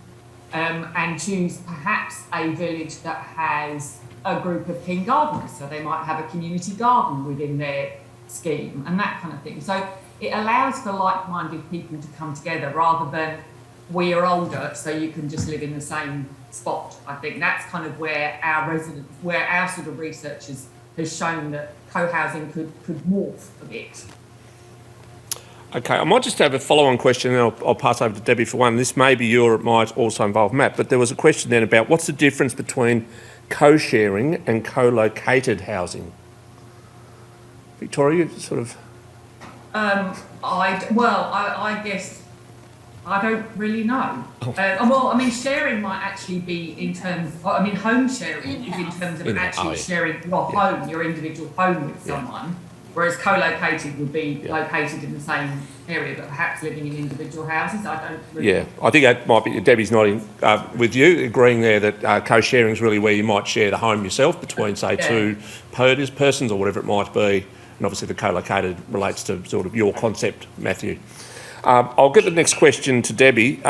and choose perhaps a village that has a group of kin gardeners, so they might have a community garden within their scheme and that kind of thing. So it allows for like-minded people to come together rather than we are older, so you can just live in the same spot. I think that's kind of where our sort of research has shown that co-housing could morph a bit. Okay, I might just have a follow-on question, and I'll pass over to Debbie for one. This may be you, or it might also involve Matt, but there was a question then about what's the difference between co-sharing and co-located housing? Victoria, you sort of... I guess I don't really know. Well, I mean, sharing might actually be in terms of, I mean, home sharing is in terms of actually sharing your home, your individual home with someone, whereas co-located would be located in the same area, but perhaps living in individual houses. I don't really know. I think that might be, Debbie's nodding with you, agreeing there that co-sharing is really where you might share the home yourself between, say, two persons or whatever it might be. And obviously the co-located relates to sort of your concept, Matthew. I'll get the next question to Debbie.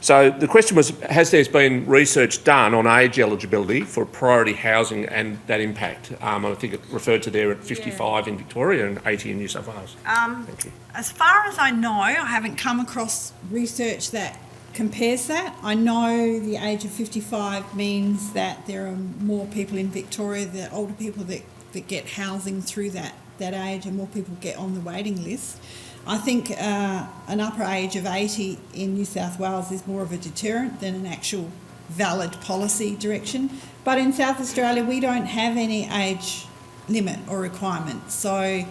So the question was, has there been research done on age eligibility for priority housing and that impact? I think it referred to there at 55 in Victoria and 80 in New South Wales. Thank you. As far as I know, I haven't come across research that compares that. I know the age of 55 means that there are more people in Victoria, the older people that get housing through that age, and more people get on the waiting list. I think an upper age of 80 in New South Wales is more of a deterrent than an actual valid policy direction. But in South Australia, we don't have any age limit or requirement. So,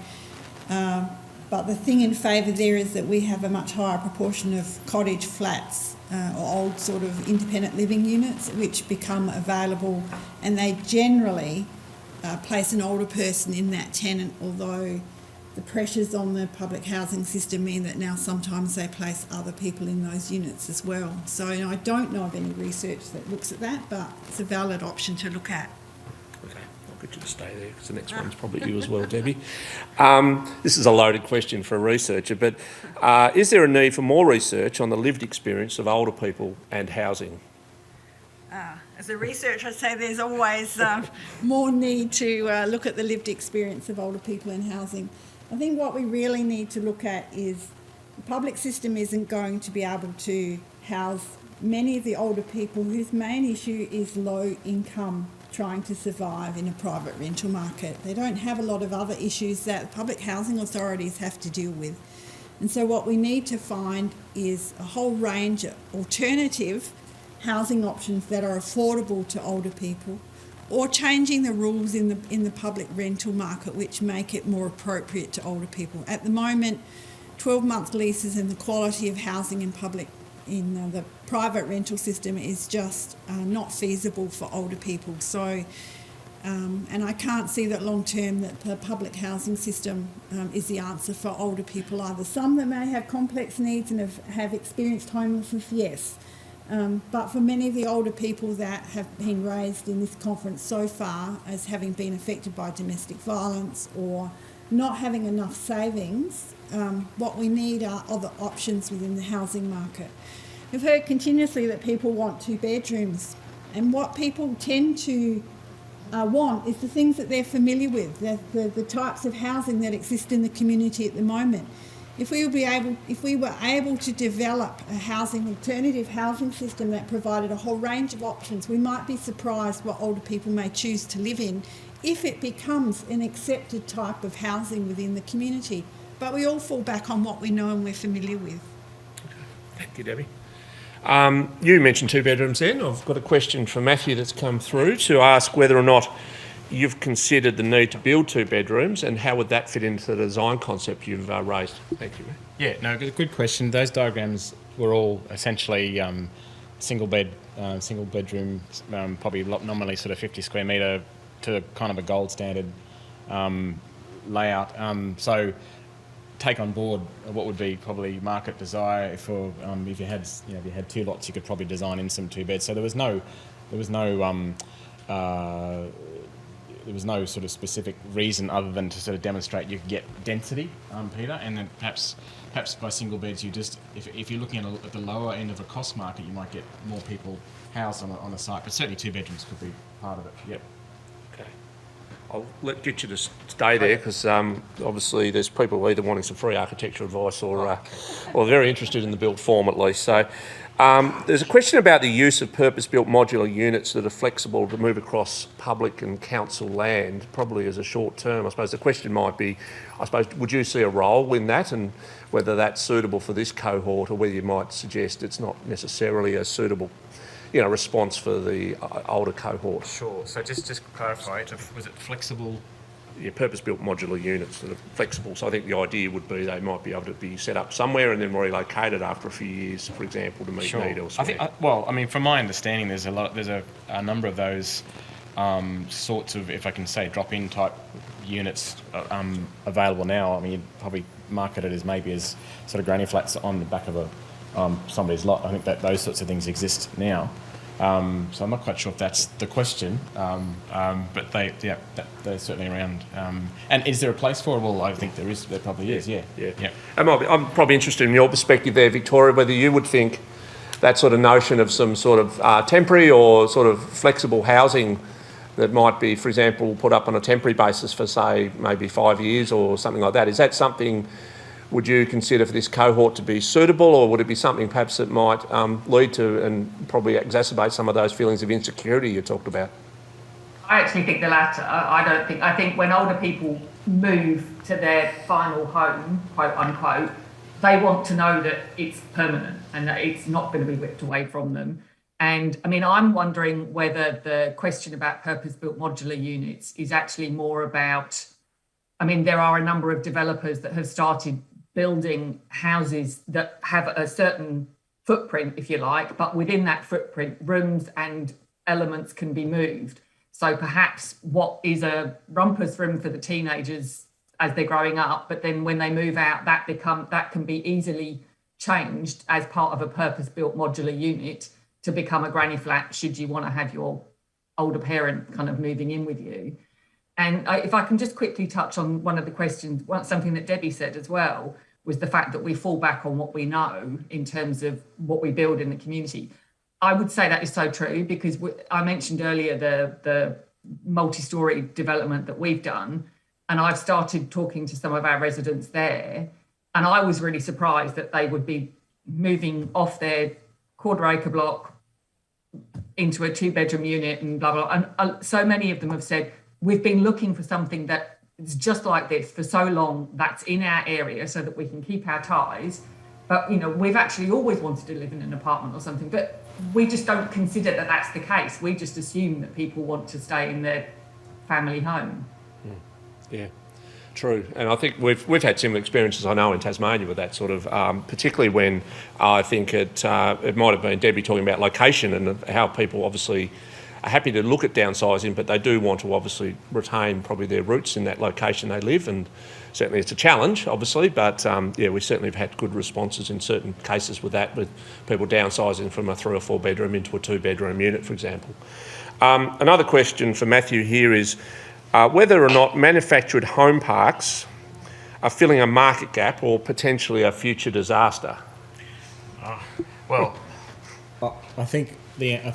but the thing in favour there is that we have a much higher proportion of cottage flats or old sort of independent living units which become available, and they generally place an older person in that tenant, although the pressures on the public housing system mean that now sometimes they place other people in those units as well. So I don't know of any research that looks at that, but it's a valid option to look at. Okay, I'll get you to stay there because the next one's probably you as well, Debbie. This is a loaded question for a researcher, but is there a need for more research on the lived experience of older people and housing? As a researcher, I'd say there's always more need to look at the lived experience of older people in housing. I think what we really need to look at is the public system isn't going to be able to house many of the older people whose main issue is low income trying to survive in a private rental market. They don't have a lot of other issues that public housing authorities have to deal with. And so what we need to find is a whole range of alternative housing options that are affordable to older people, or changing the rules in the public rental market which make it more appropriate to older people. At the moment, 12-month leases and the quality of housing in the private rental system is just not feasible for older people. So And I can't see that long term that the public housing system is the answer for older people either. Some that may have complex needs and have experienced homelessness, yes. But for many of the older people that have been raised in this conference so far as having been affected by domestic violence or not having enough savings, what we need are other options within the housing market. We've heard continuously that people want 2 bedrooms, and what people tend to want is the things that they're familiar with, the types of housing that exist in the community at the moment. If we were able to develop a alternative housing system that provided a whole range of options, we might be surprised what older people may choose to live in if it becomes an accepted type of housing within the community. But we all fall back on what we know and we're familiar with. Thank you, Debbie. You mentioned 2 bedrooms then. I've got a question from Matthew that's come through to ask whether or not you've considered the need to build 2 bedrooms and how would that fit into the design concept you've raised. Thank you. Yeah, no, good question. Those diagrams were all essentially single bedroom, probably nominally sort of 50 square metre to kind of a gold standard layout. So take on board what would be probably market desire for if you had 2 lots, you could probably design in some 2 beds. So there was no sort of specific reason other than to sort of demonstrate you could get density, Peter, and then perhaps by single beds you just, if you're looking at the lower end of a cost market, you might get more people housed on a site, but certainly 2 bedrooms could be part of it. Yep. Okay. I'll get you to stay there because obviously there's people either wanting some free architecture advice or very interested in the built form at least. So there's a question about the use of purpose-built modular units that are flexible to move across public and council land, probably as a short term. I suppose the question might be, would you see a role in that and whether that's suitable for this cohort or whether you might suggest it's not necessarily a suitable response for the older cohort? Sure. So just clarify, was it flexible? Yeah, purpose-built modular units that are flexible. So I think the idea would be they might be able to be set up somewhere and then relocated after a few years, for example, to meet need elsewhere. From my understanding, there's a number of those sorts of, if I can say, drop-in type units available now. I mean, you'd probably market it as maybe as sort of granny flats on the back of somebody's lot. I think that those sorts of things exist now. So I'm not quite sure if that's the question, but they're certainly around. And is there a place for it? Well, I think there is. There probably is. Yeah. I'm probably interested in your perspective there, Victoria, whether you would think that sort of notion of some sort of temporary or sort of flexible housing that might be, for example, put up on a temporary basis for, say, maybe 5 years or something like that. Is that something would you consider for this cohort to be suitable, or would it be something perhaps that might lead to and probably exacerbate some of those feelings of insecurity you talked about? I actually think the latter. I think when older people move to their final home, quote unquote, they want to know that it's permanent and that it's not going to be whipped away from them. And I mean, I'm wondering whether the question about purpose-built modular units is actually more about, I mean, there are a number of developers that have started building houses that have a certain footprint, if you like, but within that footprint, rooms and elements can be moved. So perhaps what is a rumpus room for the teenagers as they're growing up, but then when they move out, that can be easily changed as part of a purpose-built modular unit to become a granny flat should you want to have your older parent kind of moving in with you. And if I can just quickly touch on one of the questions, something that Debbie said as well, was the fact that we fall back on what we know in terms of what we build in the community. I would say that is so true because I mentioned earlier the multi-storey development that we've done, and I've started talking to some of our residents there, and I was really surprised that they would be moving off their quarter-acre block into a 2-bedroom unit and blah, blah. And so many of them have said, we've been looking for something that is just like this for so long that's in our area so that we can keep our ties. But, we've actually always wanted to live in an apartment or something, but we just don't consider that that's the case. We just assume that people want to stay in their family home. Yeah, true. And I think we've had similar experiences, I know, in Tasmania with that sort of, particularly when I think it might have been Debbie talking about location and how people obviously are happy to look at downsizing, but they do want to obviously retain probably their roots in that location they live, and certainly it's a challenge, obviously, but yeah, we certainly have had good responses in certain cases with that, with people downsizing from a 3 or 4 bedroom into a 2-bedroom unit, for example. Another question for Matthew here is whether or not manufactured home parks are filling a market gap or potentially a future disaster. Well, I think. Yeah.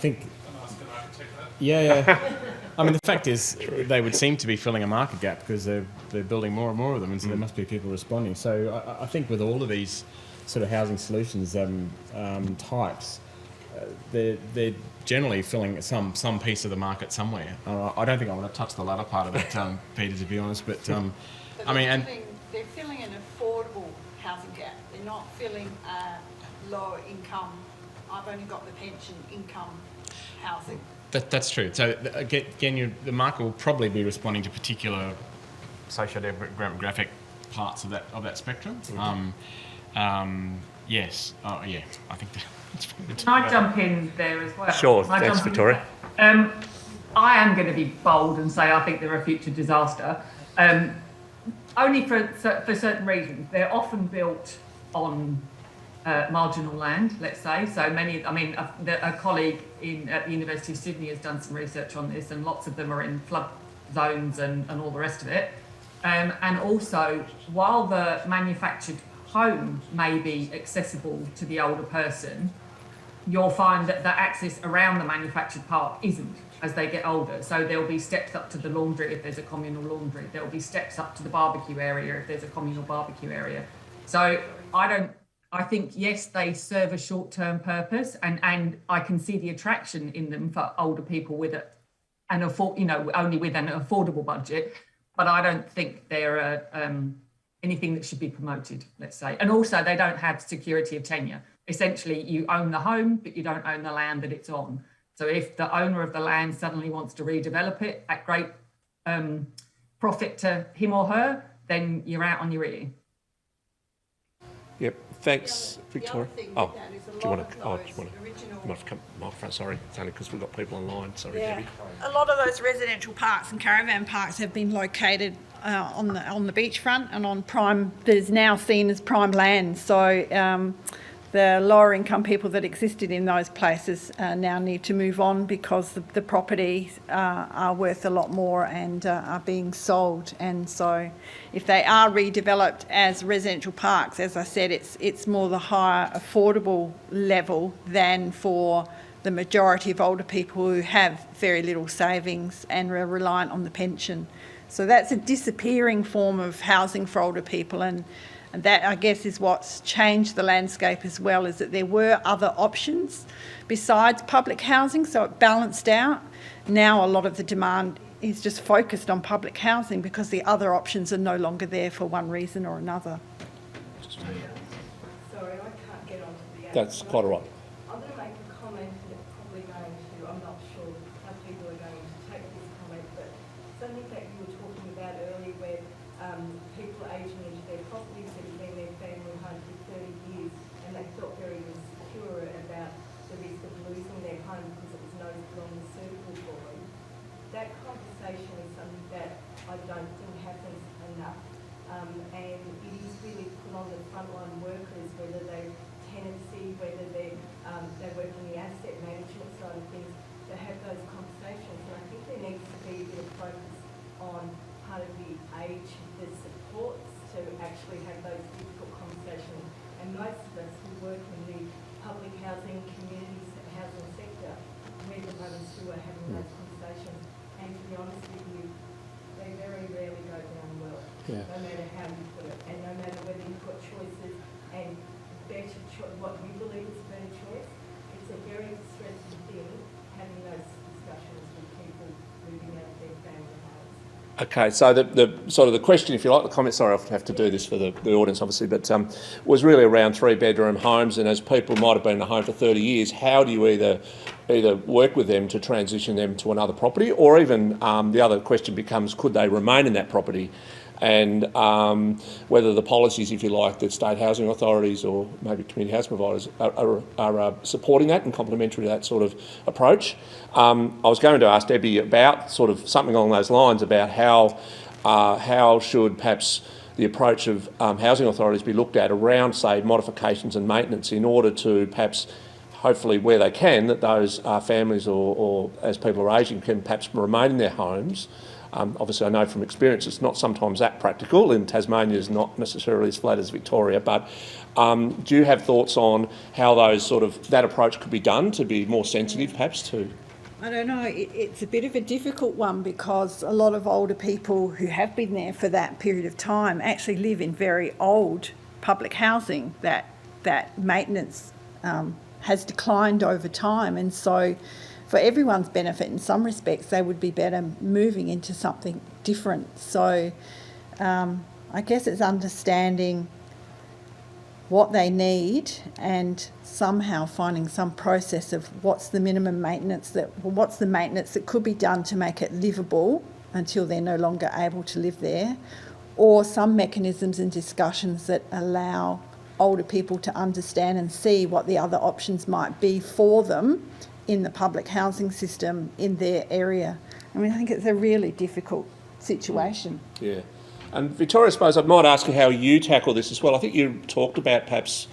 I mean, the fact is, they would seem to be filling a market gap because they're building more and more of them, and so there must be people responding. So I think with all of these sort of housing solutions types, they're generally filling some piece of the market somewhere. I don't think I want to touch the latter part of that, Peter, to be honest. But I mean, they're filling an affordable housing gap. They're not filling a lower income. I've only got the pension income housing. That's true. So again, the market will probably be responding to particular socio-demographic parts of that spectrum. Yes. Yeah. I think that's probably. Can I jump in there as well? Sure. Thanks, Victoria. I am going to be bold and say I think they're a future disaster. Only for certain reasons. They're often built on marginal land, let's say. So many, I mean, a colleague at the University of Sydney has done some research on this, and lots of them are in flood zones and all the rest of it. And also, while the manufactured home may be accessible to the older person, you'll find that the access around the manufactured park isn't as they get older. So there'll be steps up to the laundry if there's a communal laundry. There'll be steps up to the barbecue area if there's a communal barbecue area. So I think, yes, they serve a short-term purpose, and I can see the attraction in them for older people with only with an affordable budget, but I don't think they're anything that should be promoted, let's say. And also, they don't have security of tenure. Essentially, you own the home, but you don't own the land that it's on. So if the owner of the land suddenly wants to redevelop it at great profit to him or her, then you're out on your ear. Yep. Thanks, Victoria. Do you want to come microphone? Sorry, it's only because we've got people online. Sorry, Debbie. A lot of those residential parks and caravan parks have been located on the beachfront and on prime, that is now seen as prime land. So the lower income people that existed in those places now need to move on because the properties are worth a lot more and are being sold. And so if they are redeveloped as residential parks, as I said, it's more the higher affordable level than for the majority of older people who have very little savings and are reliant on the pension. So that's a disappearing form of housing for older people, and that, I guess, is what's changed the landscape as well, is that there were other options besides public housing, so it balanced out. Now a lot of the demand is just focused on public housing because the other options are no longer there for one reason or another. Sorry, I can't get onto the... That's quite all right. I'm going to make a comment that's probably going to... I'm not sure how people are going to take this comment, but something that you were talking about earlier where people are aging into their properties that have been their family home for 30 years and they felt very insecure about the risk of losing their home because it was no longer suitable for them. That conversation is something that I don't think happens enough, and it is really put on the frontline workers, whether they're tenancy, whether they work in the asset management side of things, to have those conversations. And I think there needs to be a bit of focus on part of the age, the supports to actually have those difficult conversations. And most of us who work in the public housing, community housing sector, we're the ones who are having those conversations. And to be honest with you, they very rarely go down well, no matter how you put it, and no matter whether you put choices and better what you believe is a better choice. It's a very distressing thing having those discussions with people moving out of their family homes. Okay, so the sort of the question, if you like, the comment, sorry, I have to do this for the audience, obviously, but was really around 3-bedroom homes, and as people might have been in a home for 30 years, how do you either work with them to transition them to another property, or even the other question becomes, could they remain in that property and whether the policies, if you like, that state housing authorities or maybe community housing providers are supporting that and complementary to that sort of approach. I was going to ask Debbie about sort of something along those lines about how should perhaps the approach of housing authorities be looked at around, say, modifications and maintenance in order to perhaps, hopefully where they can, that those families or as people are ageing can perhaps remain in their homes. Obviously, I know from experience it's not sometimes that practical, and Tasmania is not necessarily as flat as Victoria, but do you have thoughts on how that approach could be done to be more sensitive perhaps to? I don't know, it's a bit of a difficult one because a lot of older people who have been there for that period of time actually live in very old public housing that maintenance has declined over time, and so for everyone's benefit in some respects they would be better moving into something different. So I guess it's understanding what they need and somehow finding some process of what's the maintenance that could be done to make it livable until they're no longer able to live there, or some mechanisms and discussions that allow older people to understand and see what the other options might be for them in the public housing system in their area. I mean, I think it's a really difficult situation. Yeah. And Victoria, I suppose I might ask you how you tackle this as well. I think you talked about perhaps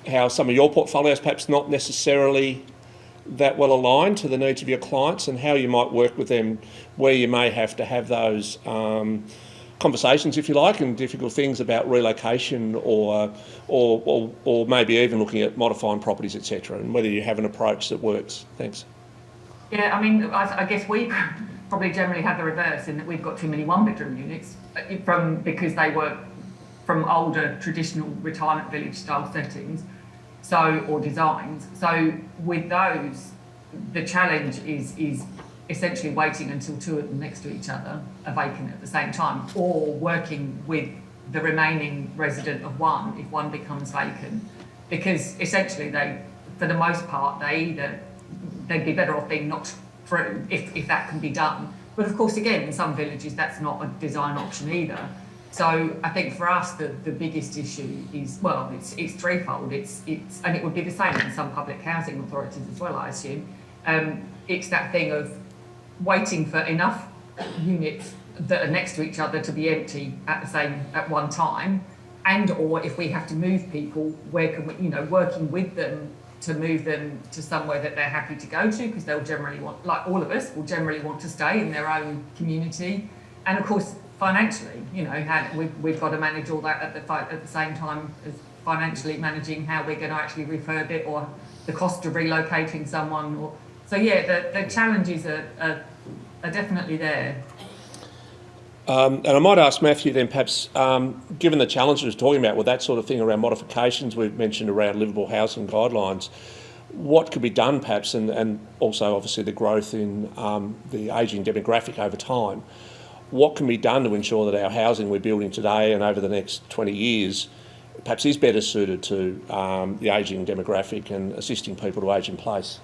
how some of your portfolios perhaps not necessarily that well aligned to the needs of your clients, and how you might work with them where you may have to have those conversations, if you like, and difficult things about relocation or maybe even looking at modifying properties, etc., and whether you have an approach that works. Thanks. Yeah, I mean, I guess we probably generally have the reverse in that we've got too many one-bedroom units because they were from older traditional retirement village style settings, or designs. So with those, the challenge is essentially waiting until two of them next to each other are vacant at the same time, or working with the remaining resident of one if one becomes vacant, because essentially they, for the most part, they'd be better off being knocked through if that can be done. But of course, again, in some villages that's not a design option either. So I think for us the biggest issue is, well, it's threefold. It's and it would be the same in some public housing authorities as well, I assume. It's that thing of waiting for enough units that are next to each other to be empty at one time, and or if we have to move people, where can we, working with them to move them to somewhere that they're happy to go to, because they'll generally want, like all of us, will generally want to stay in their own community. And of course, financially, we've got to manage all that at the same time as financially managing how we're going to actually refurb it, or the cost of relocating someone. So yeah, the challenges are definitely there. And I might ask Matthew then, perhaps, given the challenges we're talking about with that sort of thing around modifications we've mentioned around livable housing guidelines, what could be done perhaps, and also obviously the growth in the ageing demographic over time, what can be done to ensure that our housing we're building today and over the next 20 years perhaps is better suited to the ageing demographic and assisting people to age in place?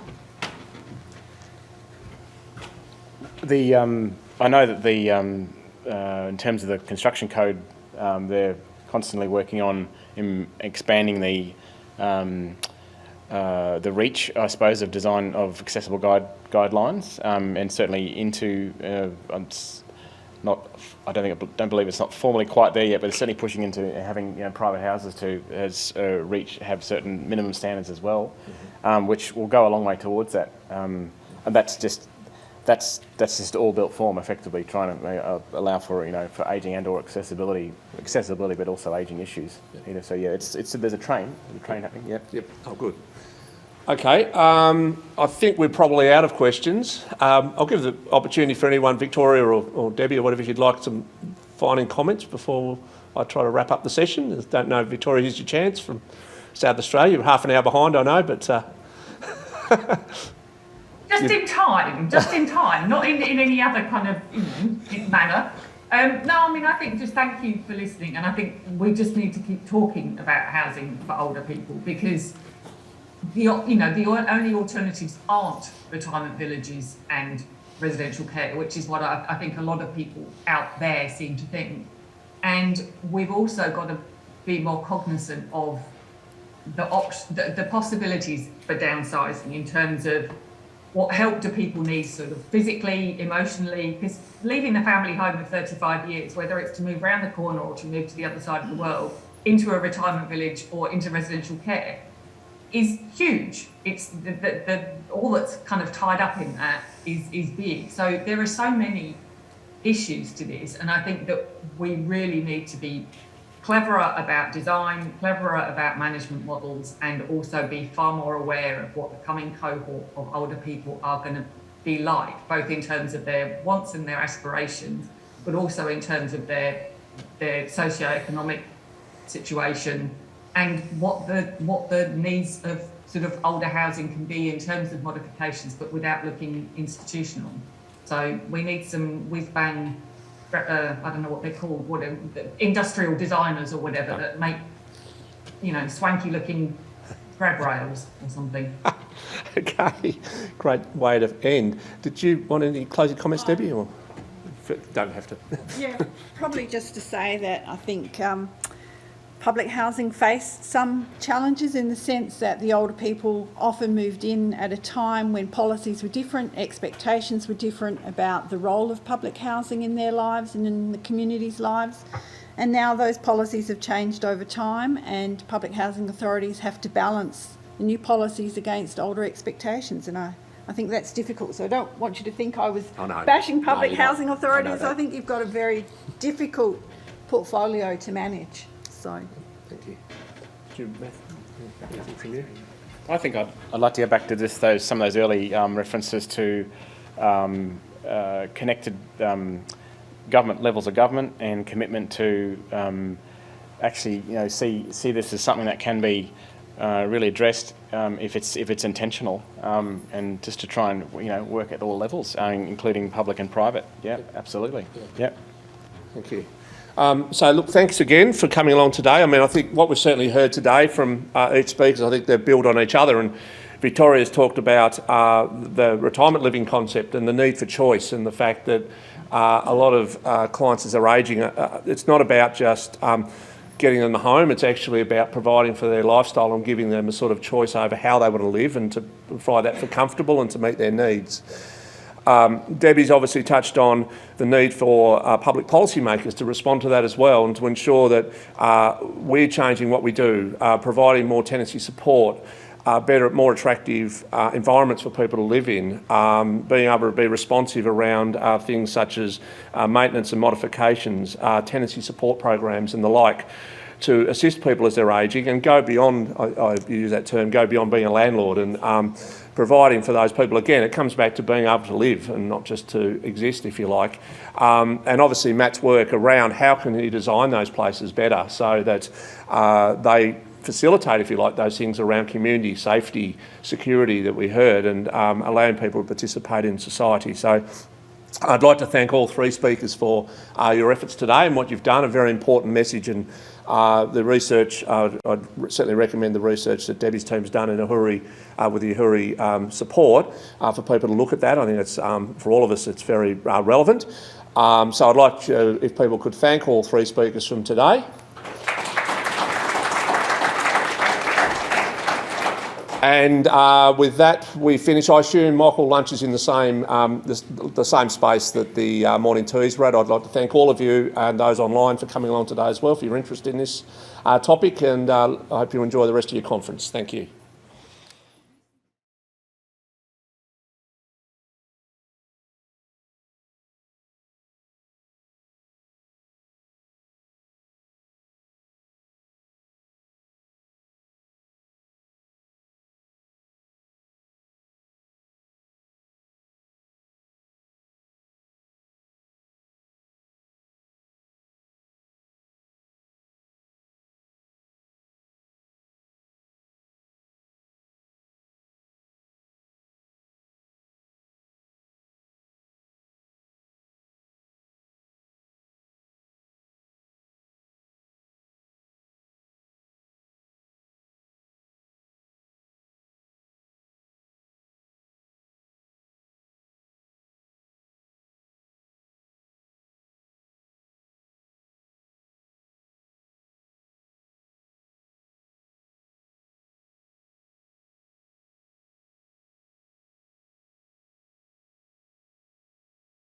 I know that in terms of the construction code, they're constantly working on expanding the reach, I suppose, of design of accessible guidelines, and certainly into. I don't believe it's not formally quite there yet, but it's certainly pushing into having private houses have certain minimum standards as well, which will go a long way towards that. And that's just all built form, effectively trying to allow for for ageing and or accessibility, but also ageing issues. So yeah, there's a train happening. Yep. Oh, good. Okay, I think we're probably out of questions. I'll give the opportunity for anyone, Victoria or Debbie or whatever, if you'd like some final comments before I try to wrap up the session. I don't know, Victoria, here's your chance from South Australia. You're half an hour behind, I know, but... Just in time, not in any other kind of manner. No, I mean, I think just thank you for listening, and I think we just need to keep talking about housing for older people, because the only alternatives aren't retirement villages and residential care, which is what I think a lot of people out there seem to think. And we've also got to be more cognizant of the possibilities for downsizing in terms of what help do people need sort of physically, emotionally, because leaving the family home of 35 years, whether it's to move around the corner or to move to the other side of the world, into a retirement village or into residential care, is huge. It's all that's kind of tied up in that is big. So there are so many issues to this, and I think that we really need to be cleverer about design, cleverer about management models, and also be far more aware of what the coming cohort of older people are going to be like, both in terms of their wants and their aspirations, but also in terms of their socio-economic situation and what the needs of sort of older housing can be in terms of modifications, but without looking institutional. So we need some whiz-bang, I don't know what they're called, industrial designers or whatever that make, swanky looking grab rails or something. Okay, great way to end. Did you want any closing comments, Debbie? Or don't have to. Yeah, probably just to say that I think public housing faced some challenges in the sense that the older people often moved in at a time when policies were different, expectations were different about the role of public housing in their lives and in the community's lives. And now those policies have changed over time, and public housing authorities have to balance the new policies against older expectations. And I think that's difficult. So I don't want you to think I was bashing public housing authorities. I think you've got a very difficult portfolio to manage. So, thank you. Anything from you? I think I'd like to go back to some of those early references to connected government levels of government and commitment to actually see this as something that can be really addressed if it's intentional, and just to try and work at all levels, including public and private. Yeah, absolutely. Yeah. Thank you. So look, thanks again for coming along today. I mean, I think what we've certainly heard today from each speaker, I think they build on each other, and Victoria's talked about the retirement living concept and the need for choice, and the fact that a lot of clients as they're ageing, it's not about just getting them a home, it's actually about providing for their lifestyle and giving them a sort of choice over how they want to live and to provide that for comfortable and to meet their needs. Debbie's obviously touched on the need for public policymakers to respond to that as well, and to ensure that we're changing what we do, providing more tenancy support, better, more attractive environments for people to live in, being able to be responsive around things such as maintenance and modifications, tenancy support programs and the like, to assist people as they're ageing and go beyond, I use that term, go beyond being a landlord, and providing for those people. Again, it comes back to being able to live and not just to exist, if you like. And obviously Matt's work around how can he design those places better so that they facilitate, if you like, those things around community, safety, security that we heard, and allowing people to participate in society. So I'd like to thank all three speakers for your efforts today and what you've done, a very important message. And the research, I'd certainly recommend the research that Debbie's team's done in Ahuri with the Ahuri support for people to look at that. I think it's, for all of us, it's very relevant. So I'd like to, if people could thank all three speakers from today. And with that, we finish. I assume Michael lunch is in the same space that the morning teas were at. I'd like to thank all of you and those online for coming along today as well, for your interest in this topic, and I hope you enjoy the rest of your conference. Thank you.